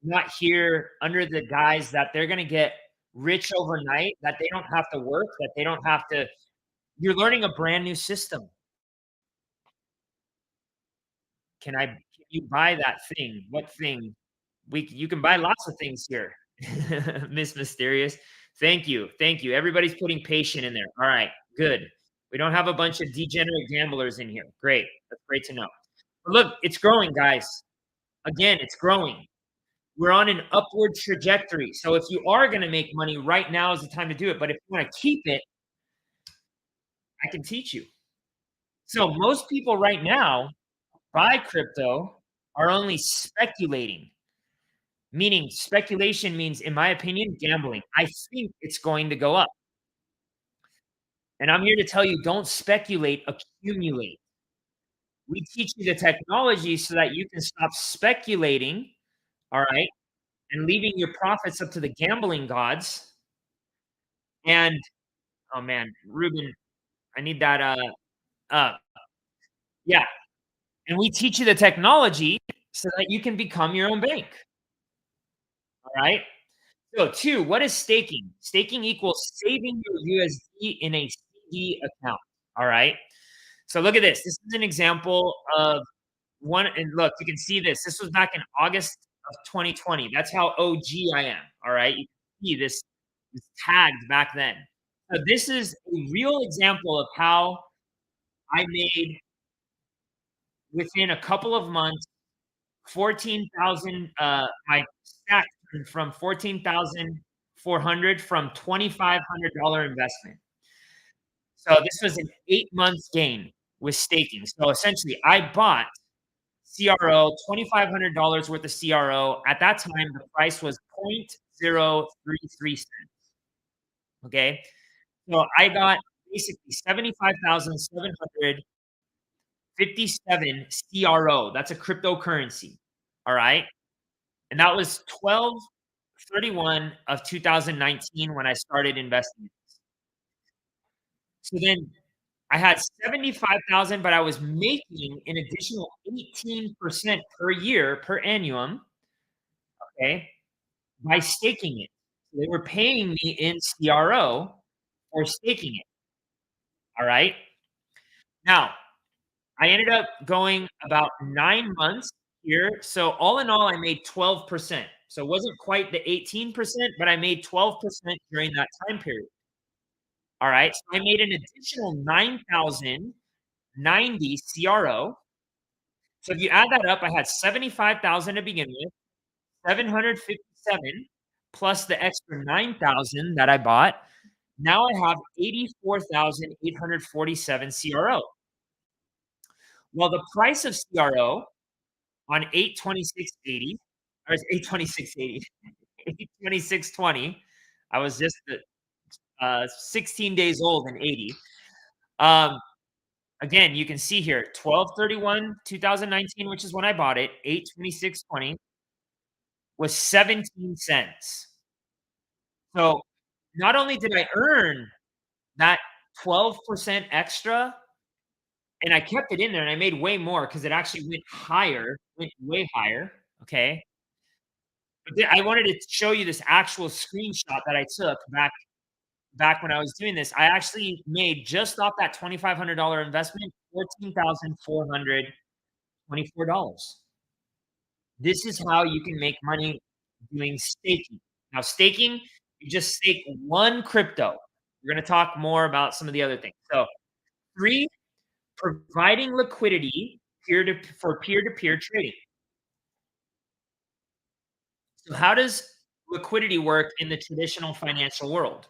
not here under the guise that they're going to get rich overnight, that they don't have to work, that they don't have to. You're learning a brand new system. Can you buy that thing? What thing? You can buy lots of things here. Miss Mysterious. Thank you. Thank you. Everybody's putting patient in there. All right, good. We don't have a bunch of degenerate gamblers in here. Great. That's great to know. But look, it's growing, guys. Again, it's growing. We're on an upward trajectory. So if you are going to make money, right now is the time to do it. But if you want to keep it, I can teach you. So most people right now buy crypto are only speculating. Meaning speculation means, in my opinion, gambling. I think it's going to go up. And I'm here to tell you, don't speculate, accumulate. We teach you the technology so that you can stop speculating, all right, and leaving your profits up to the gambling gods. And oh man, Ruben, I need that uh yeah. And we teach you the technology so that you can become your own bank. All right. So, two, what is staking? Staking equals saving your USD in a CD account. All right. So, look at this. This is an example of one. And look, you can see this. This was back in August of 2020. That's how OG I am. All right. You can see this tagged back then. So, this is a real example of how I made within a couple of months 14,000, my stack turned from 14,400 from $2,500 investment. So this was an 8-month gain with staking. So essentially, I bought CRO, $2,500 worth of CRO. At that time, the price was 0.033 cents. Okay. So I got basically 75,757 CRO. That's a cryptocurrency. All right. And that was 12/31 of 2019 when I started investing. So then I had 75,000, but I was making an additional 18% per year per annum, okay, by staking it. So they were paying me in CRO for staking it. All right. Now, I ended up going about 9 months here. So all in all, I made 12%. So it wasn't quite the 18%, but I made 12% during that time period. All right. So I made an additional 9,090 CRO. So if you add that up, I had 75,000 to begin with, 757 plus the extra 9,000 that I bought. Now I have 84,847 CRO. Well, the price of CRO on 8/26/80, or 8/26/80, 8/26/20, I was just 16 days old in 80. Um, Again, you can see here 12/31/2019, which is when I bought it, 8/26/20 was 17 cents. So not only did I earn that 12% extra, and I kept it in there and I made way more because it actually went higher, went way higher. Okay. But I wanted to show you this actual screenshot that I took back when I was doing this. I actually made just off that $2,500 investment $14,424. This is how you can make money doing staking. Now, staking, you just stake one crypto. We're going to talk more about some of the other things. So, three, providing liquidity for peer-to-peer trading. So, how does liquidity work in the traditional financial world?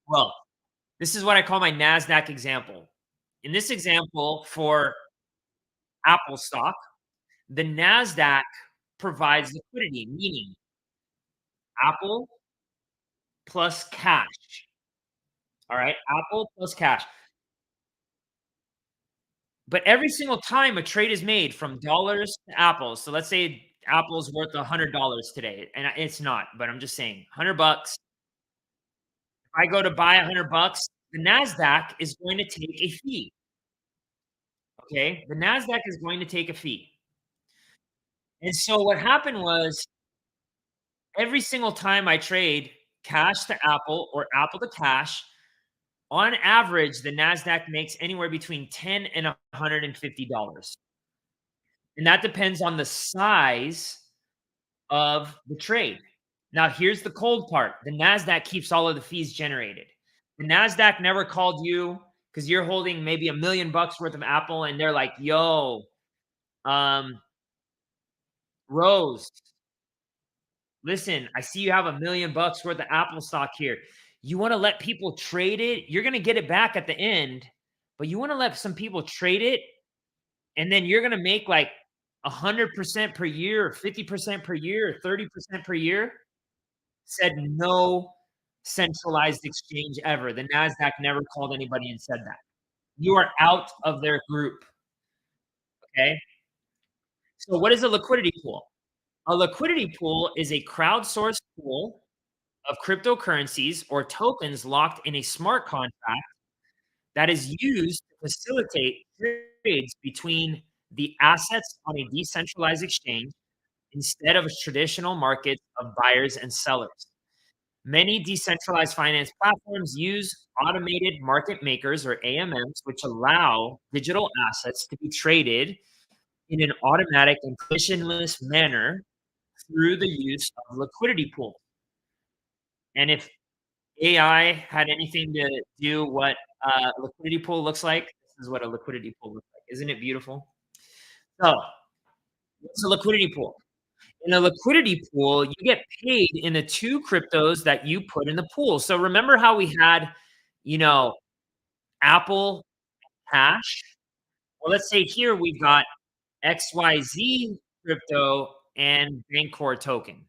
Well, this is what I call my NASDAQ example. In this example for Apple stock, the NASDAQ provides liquidity, meaning Apple plus cash. All right, Apple plus cash. But every single time a trade is made from dollars to Apple, so let's say Apple's worth $100 today, and it's not, but I'm just saying $100. If I go to buy $100, the NASDAQ is going to take a fee. Okay, the NASDAQ is going to take a fee. And so what happened was every single time I trade cash to Apple or Apple to cash, on average, the NASDAQ makes anywhere between $10 and $150. And that depends on the size of the trade. Now, here's the cold part. The NASDAQ keeps all of the fees generated. The NASDAQ never called you because you're holding maybe $1 million worth of Apple and they're like, yo, Rose, listen, I see you have $1 million worth of Apple stock here. You want to let people trade it? You're going to get it back at the end, but you want to let some people trade it, and then you're going to make like 100% per year, 50% per year, 30% per year, said no centralized exchange ever. The NASDAQ never called anybody and said that. You are out of their group, okay? So what is a liquidity pool? A liquidity pool is a crowdsourced pool of cryptocurrencies or tokens locked in a smart contract that is used to facilitate trades between the assets on a decentralized exchange instead of a traditional market of buyers and sellers. Many decentralized finance platforms use automated market makers or AMMs, which allow digital assets to be traded in an automatic and permissionless manner through the use of liquidity pools. And if AI had anything to do what a liquidity pool looks like, this is what a liquidity pool looks like. Isn't it beautiful? So, what's a liquidity pool? In a liquidity pool, you get paid in the 2 cryptos that you put in the pool. So remember how we had, you know, Apple Cash? Well, let's say here we've got XYZ crypto and Bancor token.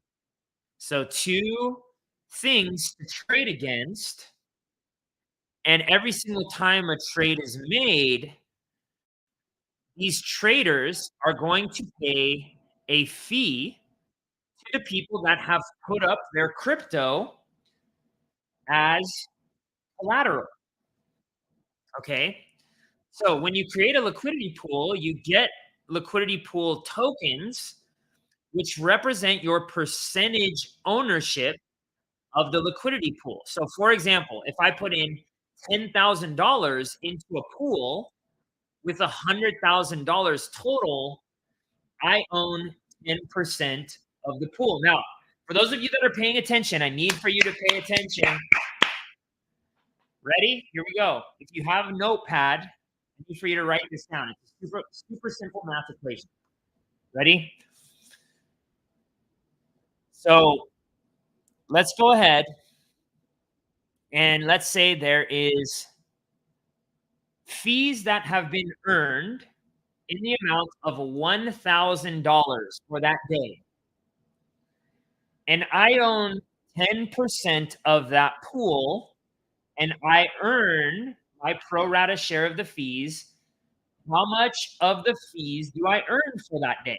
So 2 things to trade against, and every single time a trade is made, these traders are going to pay a fee to the people that have put up their crypto as collateral. Okay. So when you create a liquidity pool, you get liquidity pool tokens, which represent your percentage ownership of the liquidity pool. So, for example, if I put in $10,000 into a pool with $100,000 total, I own 10% of the pool. Now, for those of you that are paying attention, I need for you to pay attention. Ready? Here we go. If you have a notepad, I need for you to write this down. It's a super simple math equation. Ready? So let's go ahead and let's say there is fees that have been earned in the amount of $1,000 for that day. And I own 10% of that pool, and I earn my pro rata share of the fees. How much of the fees do I earn for that day?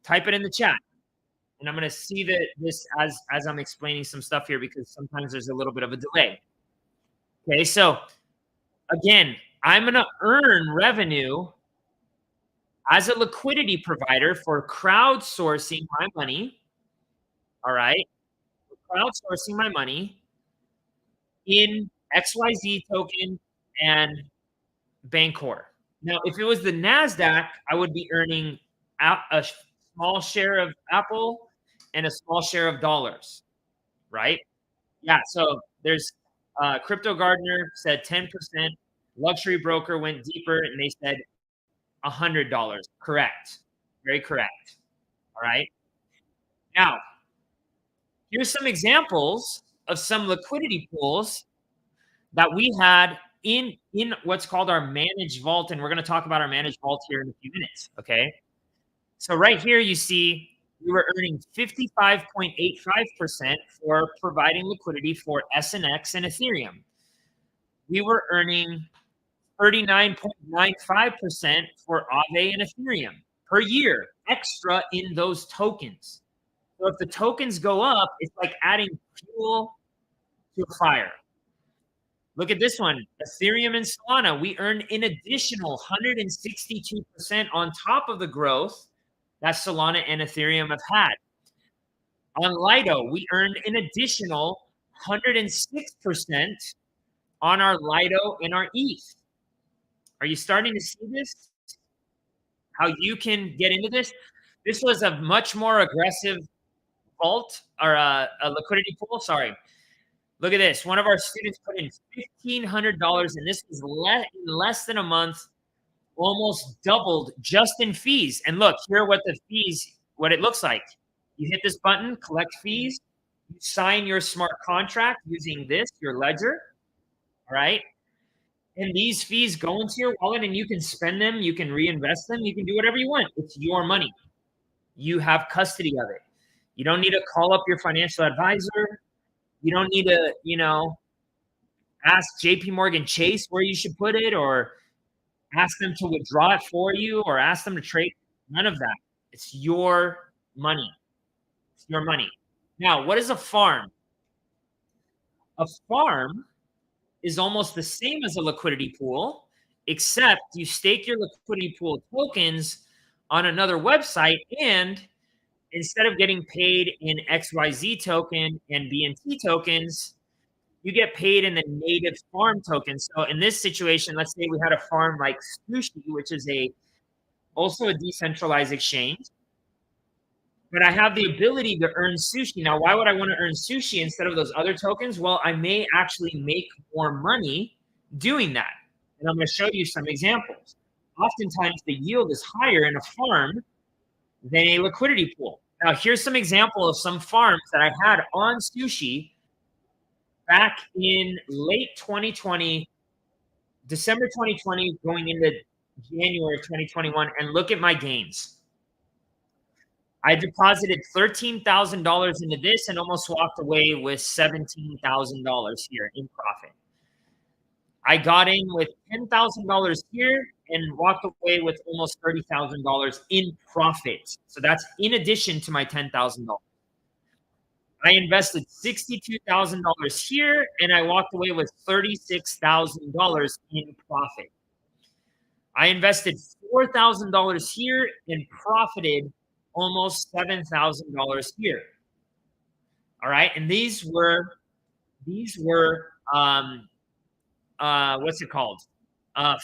Type it in the chat. And I'm going to see this as I'm explaining some stuff here, because sometimes there's a little bit of a delay. Okay, so again, I'm going to earn revenue as a liquidity provider for crowdsourcing my money. All right, crowdsourcing my money in XYZ token and Bancor. Now, if it was the NASDAQ, I would be earning a small share of Apple and a small share of dollars, right? Yeah, so there's Crypto Gardener said 10%. Luxury Broker went deeper and they said $100. Correct. Very correct. All right. Now, here's some examples of some liquidity pools that we had in what's called our managed vault. And we're going to talk about our managed vault here in a few minutes. Okay. So right here, you see we were earning 55.85% for providing liquidity for SNX and Ethereum. We were earning 39.95% for Aave and Ethereum per year, extra in those tokens. So if the tokens go up, it's like adding fuel to a fire. Look at this one, Ethereum and Solana. We earned an additional 162% on top of the growth that Solana and Ethereum have had. On Lido, we earned an additional 106% on our Lido and our ETH. Are you starting to see this? How you can get into this? This was a much more aggressive vault, or a liquidity pool. Sorry. Look at this. One of our students put in $1,500, and this was in less than a month, almost doubled just in fees. And look, here are what it looks like. You hit this button, collect fees. You sign your smart contract using this, your ledger. All right. And these fees go into your wallet and you can spend them, you can reinvest them, you can do whatever you want. It's your money. You have custody of it. You don't need to call up your financial advisor. You don't need to, ask JP Morgan Chase where you should put it, or ask them to withdraw it for you, or ask them to trade. None of that. It's your money. It's your money. Now, what is a farm? A farm is almost the same as a liquidity pool, except you stake your liquidity pool tokens on another website, and instead of getting paid in XYZ token and BNT tokens, you get paid in the native farm token. So in this situation, let's say we had a farm like Sushi, which is also a decentralized exchange, but I have the ability to earn Sushi. Now, why would I want to earn Sushi instead of those other tokens? Well, I may actually make more money doing that. And I'm going to show you some examples. Oftentimes, the yield is higher in a farm than a liquidity pool. Now, here's some example of some farms that I had on Sushi back in late 2020, December 2020, going into January of 2021, and look at my gains. I deposited $13,000 into this and almost walked away with $17,000 here in profit. I got in with $10,000 here and walked away with almost $30,000 in profit. So that's in addition to my $10,000. I invested $62,000 here and I walked away with $36,000 in profit. I invested $4,000 here and profited almost $7,000 here. All right, and these were what's it called?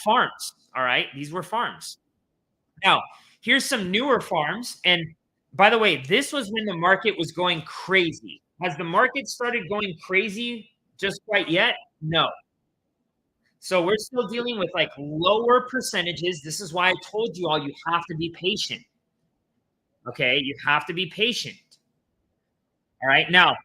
Farms. All right, these were farms. Now, here's some newer farms. And by the way, this was when the market was going crazy. Has the market started going crazy just quite yet? No. So we're still dealing with like lower percentages. This is why I told you all, you have to be patient. Okay, you have to be patient. All right, now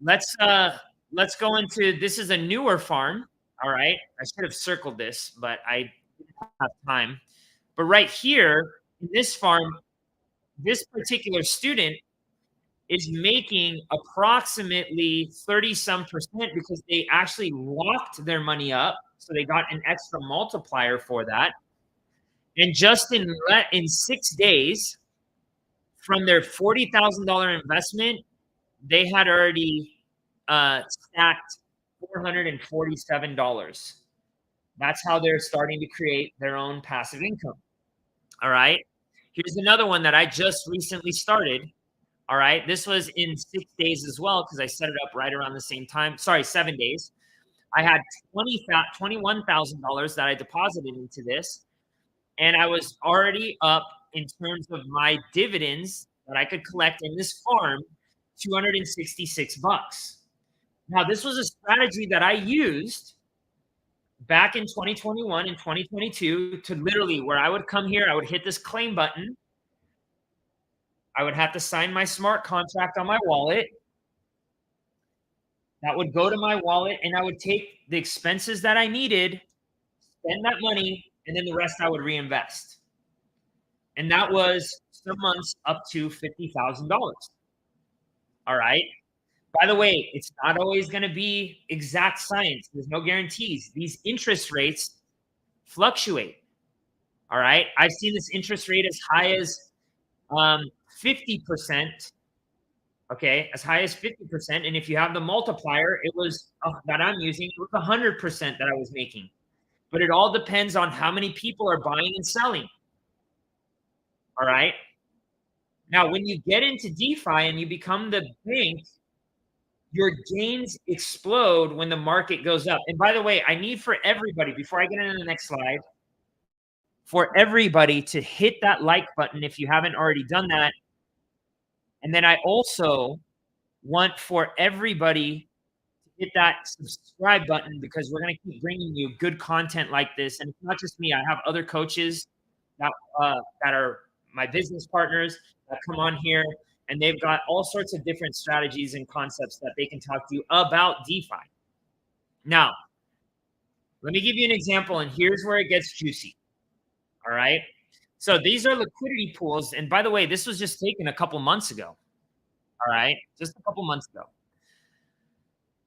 let's go into, this is a newer farm. All right, I should have circled this, but I didn't have time. But right here in this farm, this particular student is making approximately 30-some% because they actually locked their money up. So they got an extra multiplier for that. And just in 6 days from their $40,000 investment, they had already stacked $447. That's how they're starting to create their own passive income. All right. Here's another one that I just recently started. All right. This was in 6 days as well, because I set it up right around the same time. Sorry, 7 days. I had $21,000 that I deposited into this. And I was already up in terms of my dividends that I could collect in this farm, $266. Now, this was a strategy that I used back in 2021 and 2022 to literally, where I would come here, I would hit this claim button. I would have to sign my smart contract on my wallet. That would go to my wallet, and I would take the expenses that I needed, spend that money, and then the rest I would reinvest. And that was some months up to $50,000. All right. By the way, it's not always going to be exact science. There's no guarantees. These interest rates fluctuate. All right. I've seen this interest rate as high as 50%. Okay. As high as 50%. And if you have the multiplier, it was that I'm using, it was 100% that I was making. But it all depends on how many people are buying and selling. All right. Now, when you get into DeFi and you become the bank, your gains explode when the market goes up. And by the way, I need for everybody, before I get into the next slide, for everybody to hit that like button if you haven't already done that. And then I also want for everybody to hit that subscribe button, because we're going to keep bringing you good content like this. And it's not just me. I have other coaches that are my business partners that come on here, and they've got all sorts of different strategies and concepts that they can talk to you about DeFi. Now, Let me give you an example, and here's where it gets juicy. All right. So these are liquidity pools. And by the way, this was just taken a couple months ago. All right. Just a couple months ago.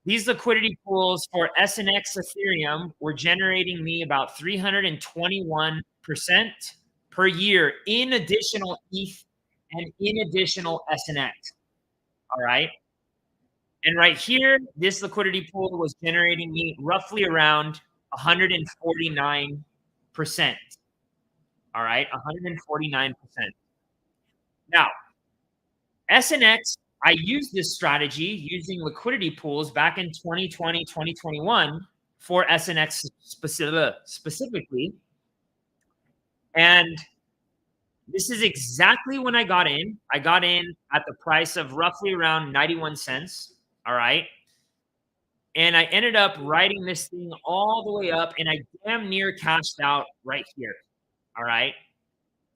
These liquidity pools for SNX Ethereum were generating me about 321% per year in additional ETH and in additional SNX. All right. And right here, this liquidity pool was generating me roughly around 149%. All right, 149%. Now, SNX, I used this strategy using liquidity pools back in 2020, 2021 for SNX specifically. And this is exactly when I got in. I got in at the price of roughly around 91 cents. All right. And I ended up riding this thing all the way up, and I damn near cashed out right here. All right.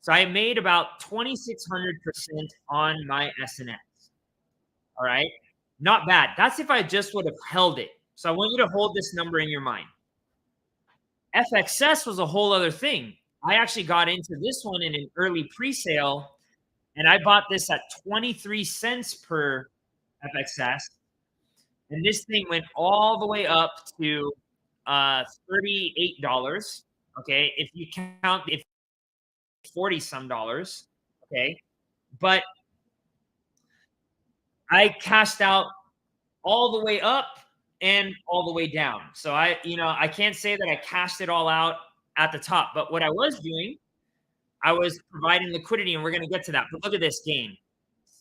So I made about 2,600% on my SNX. All right. Not bad. That's if I just would have held it. So I want you to hold this number in your mind. FXS was a whole other thing. I actually got into this one in an early pre-sale, and I bought this at 23 cents per FXS. And this thing went all the way up to $38. Okay. If you count, if 40 some dollars. Okay. But I cashed out all the way up and all the way down. So I can't say that I cashed it all out at the top, but what I was doing, I was providing liquidity, and we're going to get to that. But look at this gain,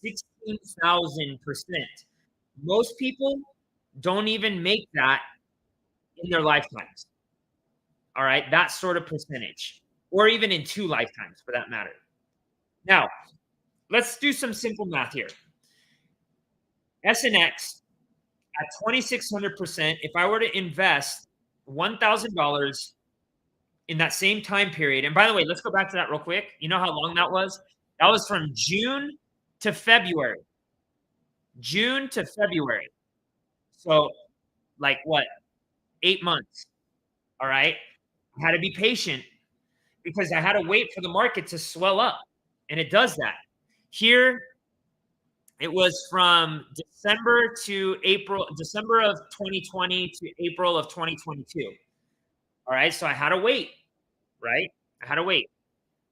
16,000%. Most people don't even make that in their lifetimes. All right. That sort of percentage, or even in 2 lifetimes for that matter. Now, let's do some simple math here. SNX at 2,600%, if I were to invest $1,000 in that same time period, and by the way, let's go back to that real quick. You know how long that was? That was from June to February. June to February. So, like what? 8 months. All right. I had to be patient because I had to wait for the market to swell up, and it does that. Here, it was from December of 2020 to April of 2022. All right. So I had to wait, right? I had to wait.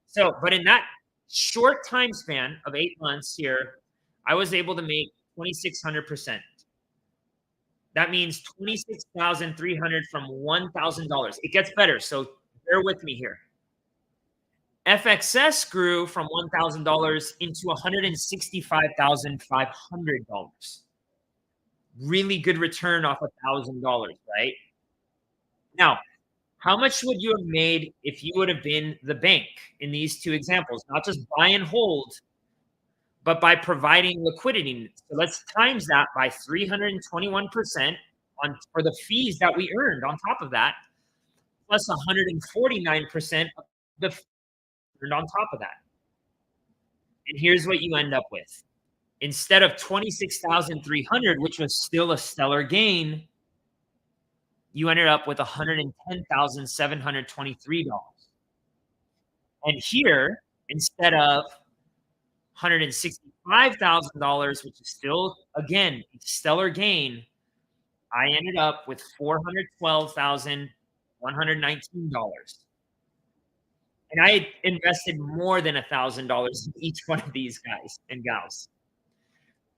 So, but in that short time span of 8 months here, I was able to make 2,600%. That means 26,300 from $1,000. It gets better. So bear with me here. FXS grew from $1,000 into $165,500. Really good return off $1,000, right? Now, how much would you have made if you would have been the bank in these 2 examples? Not just buy and hold, but by providing liquidity. So let's times that by 321% for the fees that we earned on top of that, plus 149% of the earned on top of that. And here's what you end up with. Instead of 26,300, which was still a stellar gain, you ended up with $110,723. And here, instead of $165,000, which is still, again, a stellar gain, I ended up with $412,119. And I invested more than $1,000 in each one of these guys and gals.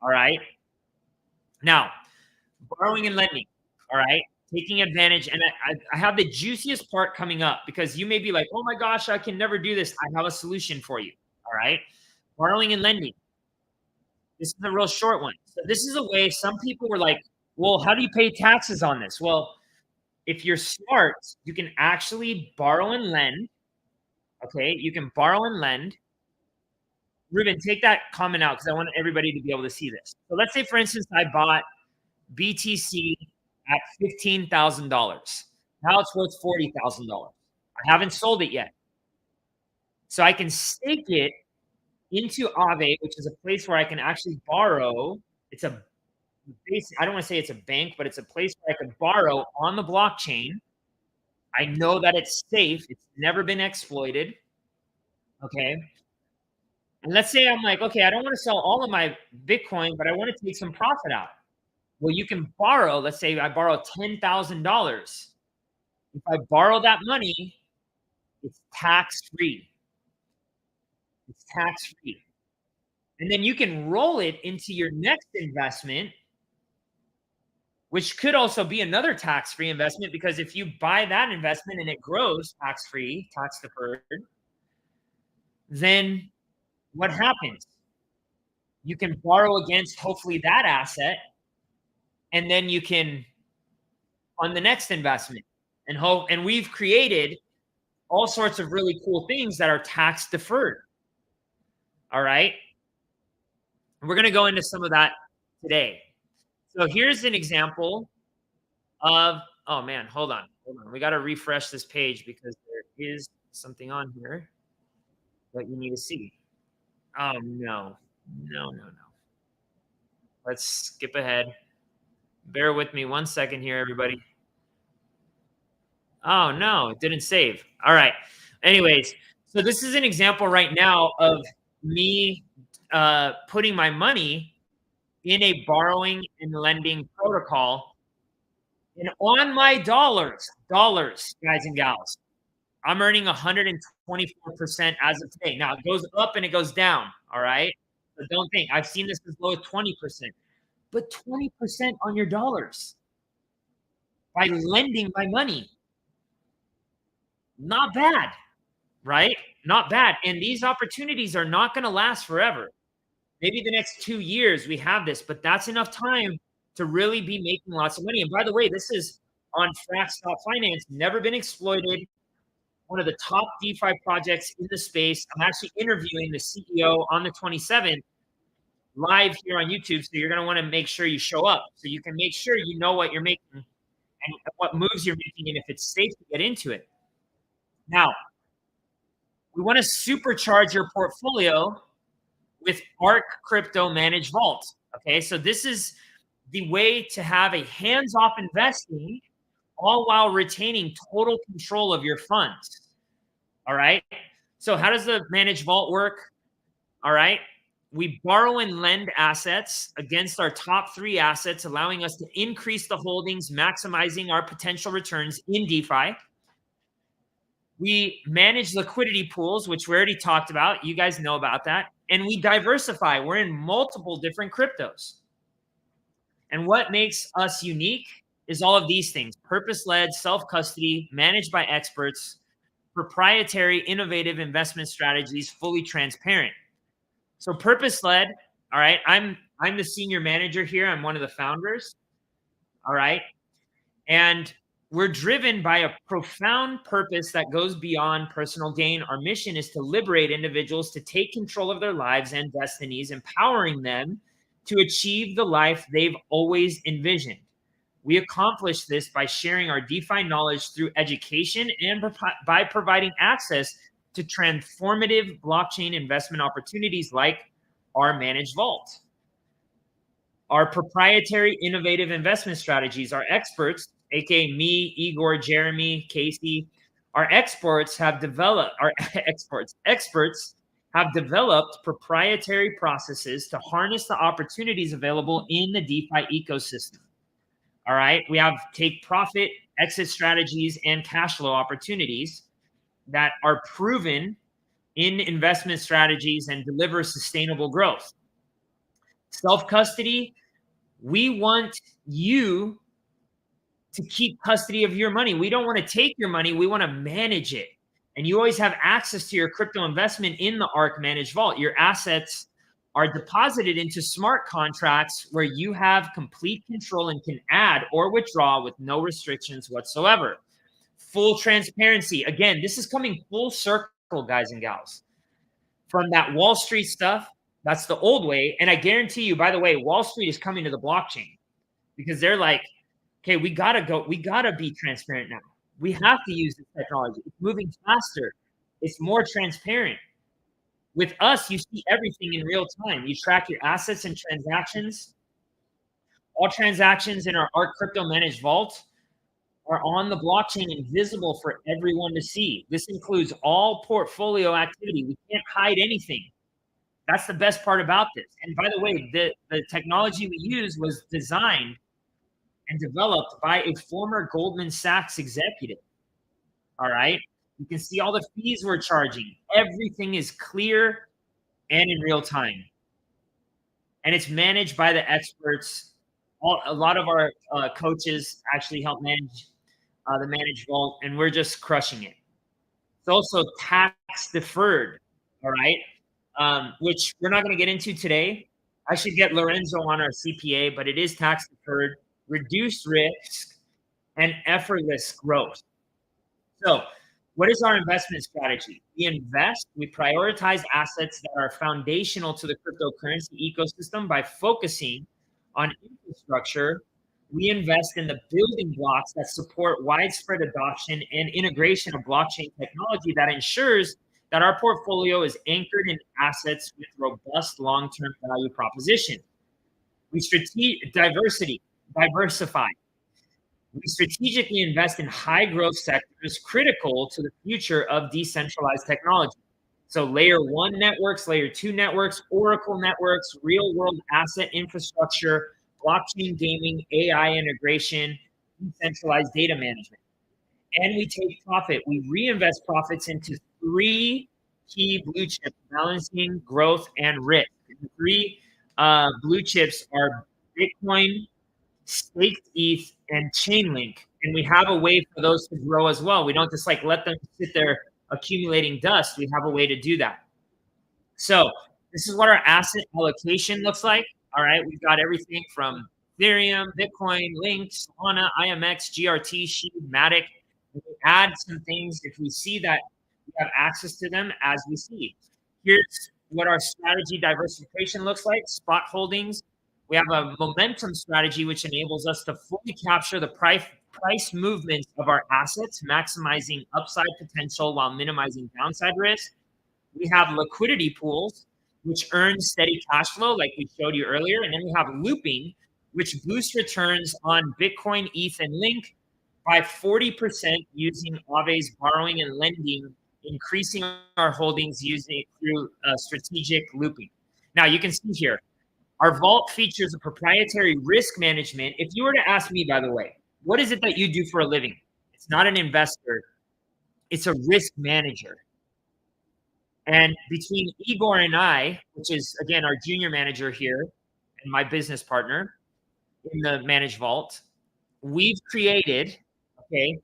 All right. Now, borrowing and lending. All right. Taking advantage. And I have the juiciest part coming up, because you may be like, oh my gosh, I can never do this. I have a solution for you. All right. Borrowing and lending. This is a real short one. So this is a way some people were like, well, how do you pay taxes on this? Well, if you're smart, you can actually borrow and lend. Okay, you can borrow and lend. Ruben, take that comment out because I want everybody to be able to see this. So let's say, for instance, I bought BTC at $15,000. Now it's worth $40,000. I haven't sold it yet. So I can stake it into Aave, which is a place where I can actually borrow. It's a basic, I don't want to say it's a bank, but it's a place where I can borrow on the blockchain. I know that it's safe. It's never been exploited. Okay. And let's say I'm like, okay, I don't want to sell all of my Bitcoin, but I want to take some profit out. Well, you can borrow, let's say I borrow $10,000. If I borrow that money, it's tax free. It's tax free. And then you can roll it into your next investment, which could also be another tax free investment, because if you buy that investment and it grows tax free, tax deferred, then what happens? You can borrow against hopefully that asset, and then you can on the next investment and we've created all sorts of really cool things that are tax deferred. All right. And we're going to go into some of that today. So here's an example of, oh man, hold on. We got to refresh this page because there is something on here that you need to see. Oh no. Let's skip ahead. Bear with me 1 second here, everybody. Oh no, it didn't save. All right. Anyways, so this is an example right now of me putting my money in a borrowing and lending protocol. And on my dollars, guys and gals, I'm earning 124% as of today. Now it goes up and it goes down. All right. So don't think I've seen this as low as 20%, but 20% on your dollars by lending my money. Not bad, right? Not bad. And these opportunities are not going to last forever. Maybe the next 2 years we have this, but that's enough time to really be making lots of money. And by the way, this is on Finance, never been exploited. One of the top DeFi projects in the space. I'm actually interviewing the CEO on the 27th live here on YouTube. So you're going to want to make sure you show up so you can make sure you know what you're making and what moves you're making and if it's safe to get into it. Now, we want to supercharge your portfolio with ARCrypto Managed Vault. Okay, so this is the way to have a hands-off investing, all while retaining total control of your funds. All right. So how does the Managed Vault work? All right. We borrow and lend assets against our top 3 assets, allowing us to increase the holdings, maximizing our potential returns in DeFi. We manage liquidity pools, which we already talked about. You guys know about that. And we diversify. We're in multiple different cryptos. And what makes us unique is all of these things: purpose-led, self-custody, managed by experts, proprietary, innovative investment strategies, fully transparent. So purpose-led, all right, I'm the senior manager here. I'm one of the founders, all right? And we're driven by a profound purpose that goes beyond personal gain. Our mission is to liberate individuals to take control of their lives and destinies, empowering them to achieve the life they've always envisioned. We accomplish this by sharing our DeFi knowledge through education and by providing access to transformative blockchain investment opportunities like our Managed Vault. Our proprietary innovative investment strategies, our experts, aka me, Igor, Jeremy, Casey, experts have developed proprietary processes to harness the opportunities available in the DeFi ecosystem. All right, we have take profit, exit strategies, and cash flow opportunities that are proven in investment strategies and deliver sustainable growth. Self-custody, we want you to keep custody of your money. We don't want to take your money. We want to manage it. And you always have access to your crypto investment in the ARC Managed Vault. Your assets are deposited into smart contracts where you have complete control and can add or withdraw with no restrictions whatsoever. Full transparency. Again, this is coming full circle, guys and gals. From that Wall Street stuff, that's the old way. And I guarantee you, by the way, Wall Street is coming to the blockchain because they're like, okay, we got to be transparent now. We have to use this technology. It's moving faster. It's more transparent. With us, you see everything in real time. You track your assets and transactions. All transactions in our ARCrypto Managed Vault are on the blockchain and visible for everyone to see. This includes all portfolio activity. We can't hide anything. That's the best part about this. And by the way, the technology we use was designed and developed by a former Goldman Sachs executive. All right. You can see all the fees we're charging. Everything is clear and in real time. And it's managed by the experts. A lot of our coaches actually help manage the managed vault, and we're just crushing it. It's also tax deferred, all right, which we're not going to get into today. I should get Lorenzo on our CPA, but it is tax deferred, reduced risk, and effortless growth. So what is our investment strategy? We prioritize assets that are foundational to the cryptocurrency ecosystem by focusing on infrastructure. We invest in the building blocks that support widespread adoption and integration of blockchain technology that ensures that our portfolio is anchored in assets with robust long-term value proposition. We diversify. We strategically invest in high-growth sectors critical to the future of decentralized technology. So layer 1 networks, layer 2 networks, Oracle networks, real-world asset infrastructure, blockchain gaming, AI integration, decentralized data management. And we take profit. We reinvest profits into 3 key blue chips, balancing growth and risk. The 3 blue chips are Bitcoin, staked ETH, and Chainlink. And we have a way for those to grow as well. We don't just like let them sit there accumulating dust. We have a way to do that. So this is what our asset allocation looks like. All right, we've got everything from Ethereum, Bitcoin, Link, Solana, IMX, GRT, SHIB, Matic. We add some things if we see that we have access to them as we see. Here's what our strategy diversification looks like. Spot holdings. We have a momentum strategy, which enables us to fully capture the price movements of our assets, maximizing upside potential while minimizing downside risk. We have liquidity pools, which earn steady cash flow, like we showed you earlier. And then we have looping, which boosts returns on Bitcoin, ETH, and Link by 40% using Aave's borrowing and lending, increasing our holdings through strategic looping. Now, you can see here, our vault features a proprietary risk management. If you were to ask me, by the way, what is it that you do for a living? It's not an investor. It's a risk manager. And between Igor and I, which is, again, our junior manager here and my business partner in the managed vault, we've created a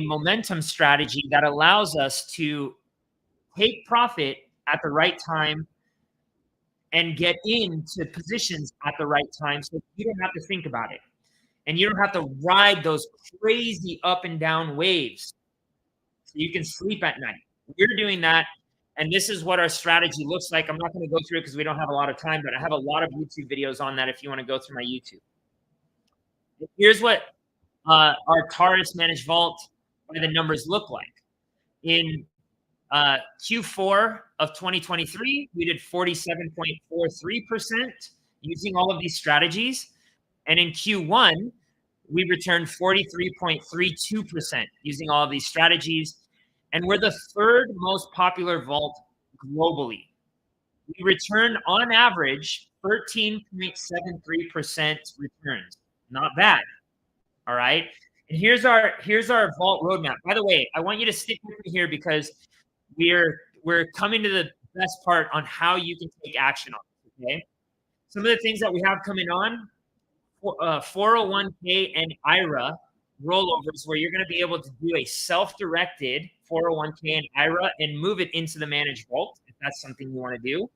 momentum strategy that allows us to take profit at the right time and get into positions at the right time so you don't have to think about it. And you don't have to ride those crazy up and down waves. So you can sleep at night. We're doing that. And this is what our strategy looks like. I'm not going to go through it because we don't have a lot of time, but I have a lot of YouTube videos on that if you want to go through my YouTube. Here's what our Taurus managed vault by the numbers look like. In Q4 of 2023, we did 47.43% using all of these strategies. And in Q1, we returned 43.32% using all of these strategies. And we're the 3rd most popular vault globally. We return on average 13.73% returns. Not bad. All right. And here's our vault roadmap. By the way, I want you to stick with me here because we're coming to the best part on how you can take action on it. Okay. Some of the things that we have coming on, 401k and IRA rollovers, where you're going to be able to do a self-directed 401k and IRA and move it into the managed vault if that's something you want to do.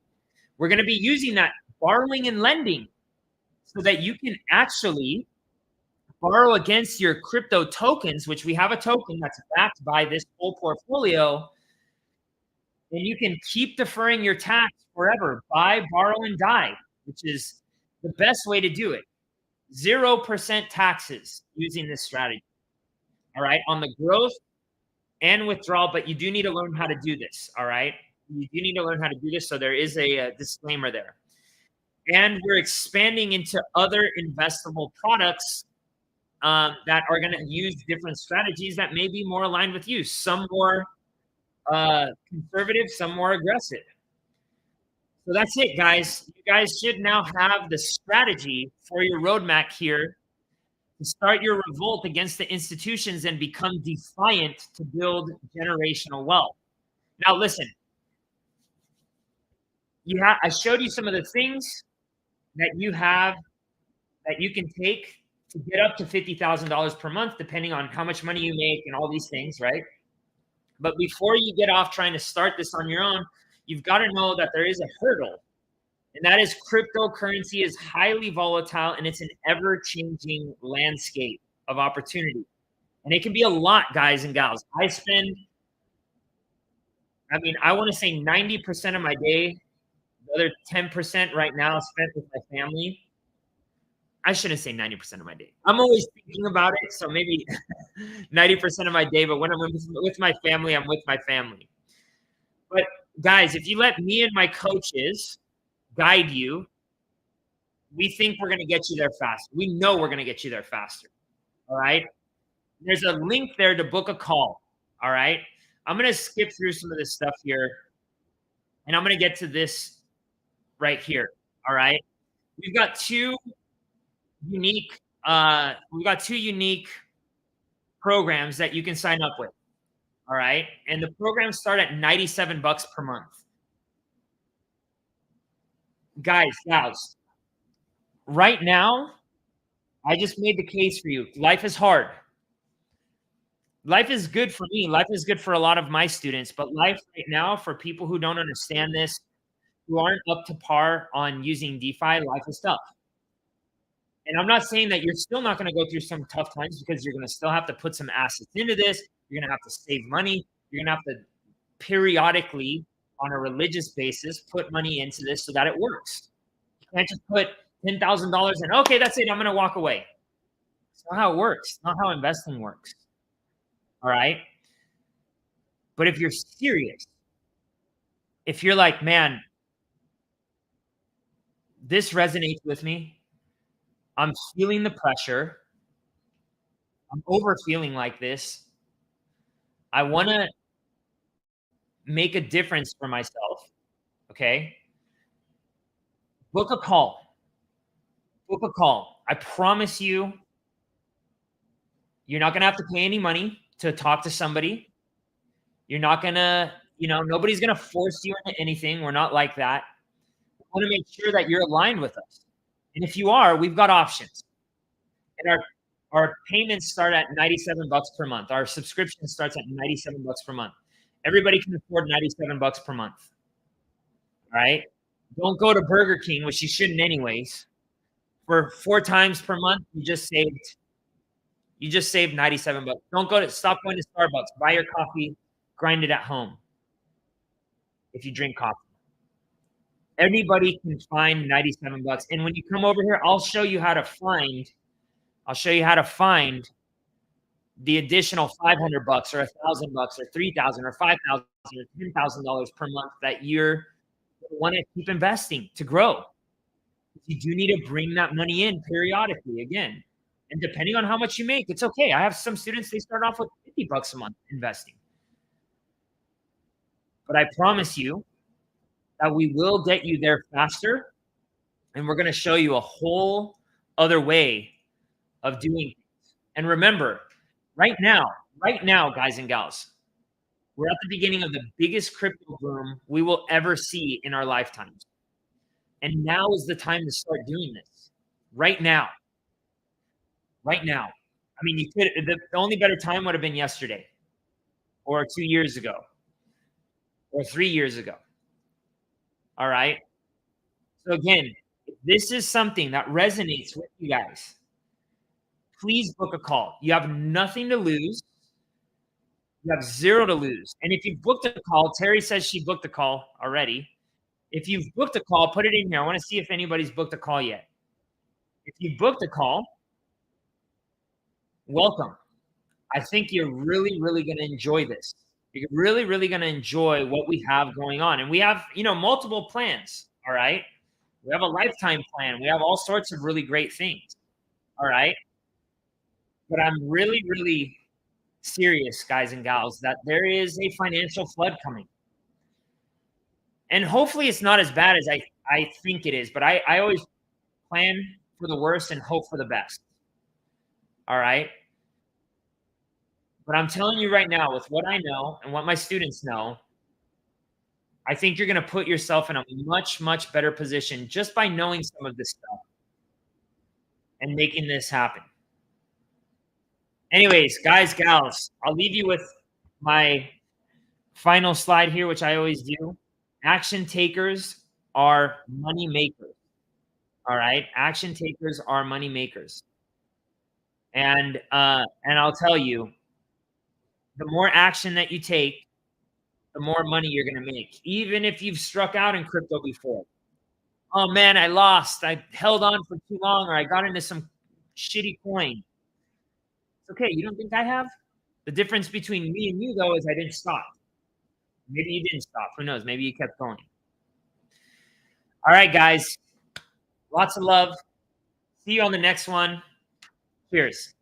We're going to be using that borrowing and lending so that you can actually borrow against your crypto tokens, which we have a token that's backed by this whole portfolio, and you can keep deferring your tax forever. Buy, borrow, and die, which is the best way to do it. 0% taxes using this strategy. All right, on the growth and withdrawal, but you do need to learn how to do this. All right, you do need to learn how to do this. So there is a disclaimer there. And we're expanding into other investable products that are going to use different strategies that may be more aligned with you. Some more conservative, some more aggressive. So that's it, guys. You guys should now have the strategy for your roadmap here to start your revolt against the institutions and become defiant to build generational wealth. Now, listen, I showed you some of the things that you have that you can take to get up to $50,000 per month, depending on how much money you make and all these things, right? But before you get off trying to start this on your own, you've got to know that there is a hurdle, and that is cryptocurrency is highly volatile and it's an ever-changing landscape of opportunity. And it can be a lot, guys and gals. I want to say 90% of my day, the other 10% right now is spent with my family. I shouldn't say 90% of my day. I'm always thinking about it, so maybe 90% of my day, but when I'm with my family, I'm with my family. But guys, if you let me and my coaches guide you, we think we're going to get you there faster. We know we're going to get you there faster. All right. There's a link there to book a call. All right. I'm going to skip through some of this stuff here, and I'm going to get to this right here. All right. We've got two unique programs that you can sign up with. All right. And the programs start at $97 per month. Guys, right now, I just made the case for you. Life is hard. Life is good for me. Life is good for a lot of my students, but life right now, for people who don't understand this, who aren't up to par on using DeFi, life is tough. And I'm not saying that you're still not going to go through some tough times, because you're going to still have to put some assets into this. You're going to have to save money. You're going to have to periodically, on a religious basis, put money into this so that it works. You can't just put $10,000 in. Okay, that's it. I'm going to walk away. It's not how it works. It's not how investing works. All right. But if you're serious, if you're like, man, this resonates with me, I'm feeling the pressure, I'm over feeling like this, I want to make a difference for myself, okay? Book a call. Book a call. I promise you, you're not going to have to pay any money to talk to somebody. You're not going to, nobody's going to force you into anything. We're not like that. I want to make sure that you're aligned with us. And if you are, we've got options. And our payments start at $97 per month. Our subscription starts at $97 per month. Everybody can afford $97 per month. All right? Don't go to Burger King, which you shouldn't anyways. For 4 times per month, you just saved $97. Stop going to Starbucks. Buy your coffee, grind it at home. If you drink coffee. Everybody can find $97. And when you come over here, I'll show you how to find the additional $500 or $1,000 or $3,000 or $5,000 or $10,000 per month that you're want to keep investing to grow. You do need to bring that money in periodically again. And depending on how much you make, it's okay. I have some students, they start off with $50 a month investing. But I promise you that we will get you there faster. And we're going to show you a whole other way of doing things. And remember, right now, guys and gals, we're at the beginning of the biggest crypto boom we will ever see in our lifetimes. And now is the time to start doing this. Right now. Right now. I mean, the only better time would have been yesterday, or 2 years ago, or 3 years ago. All right. So again, if this is something that resonates with you guys, please book a call. You have nothing to lose. You have zero to lose. And if you've booked a call, Terry says she booked a call already. If you've booked a call, put it in here. I want to see if anybody's booked a call yet. If you've booked a call, welcome. I think you're really, really going to enjoy this. You're really, really going to enjoy what we have going on. And we have, multiple plans. All right. We have a lifetime plan. We have all sorts of really great things. All right. But I'm really, really serious, guys and gals, that there is a financial flood coming. And hopefully it's not as bad as I think it is, but I always plan for the worst and hope for the best. All right. But I'm telling you right now, with what I know and what my students know, I think you're going to put yourself in a much, much better position just by knowing some of this stuff and making this happen. Anyways, guys, gals, I'll leave you with my final slide here, which I always do. Action takers are money makers. All right. Action takers are money makers. And I'll tell you, the more action that you take, the more money you're going to make. Even if you've struck out in crypto before. Oh man, I lost. I held on for too long, or I got into some shitty coin. It's okay. You don't think I have? The difference between me and you, though, is I didn't stop. Maybe you didn't stop. Who knows? Maybe you kept going. All right, guys. Lots of love. See you on the next one. Cheers.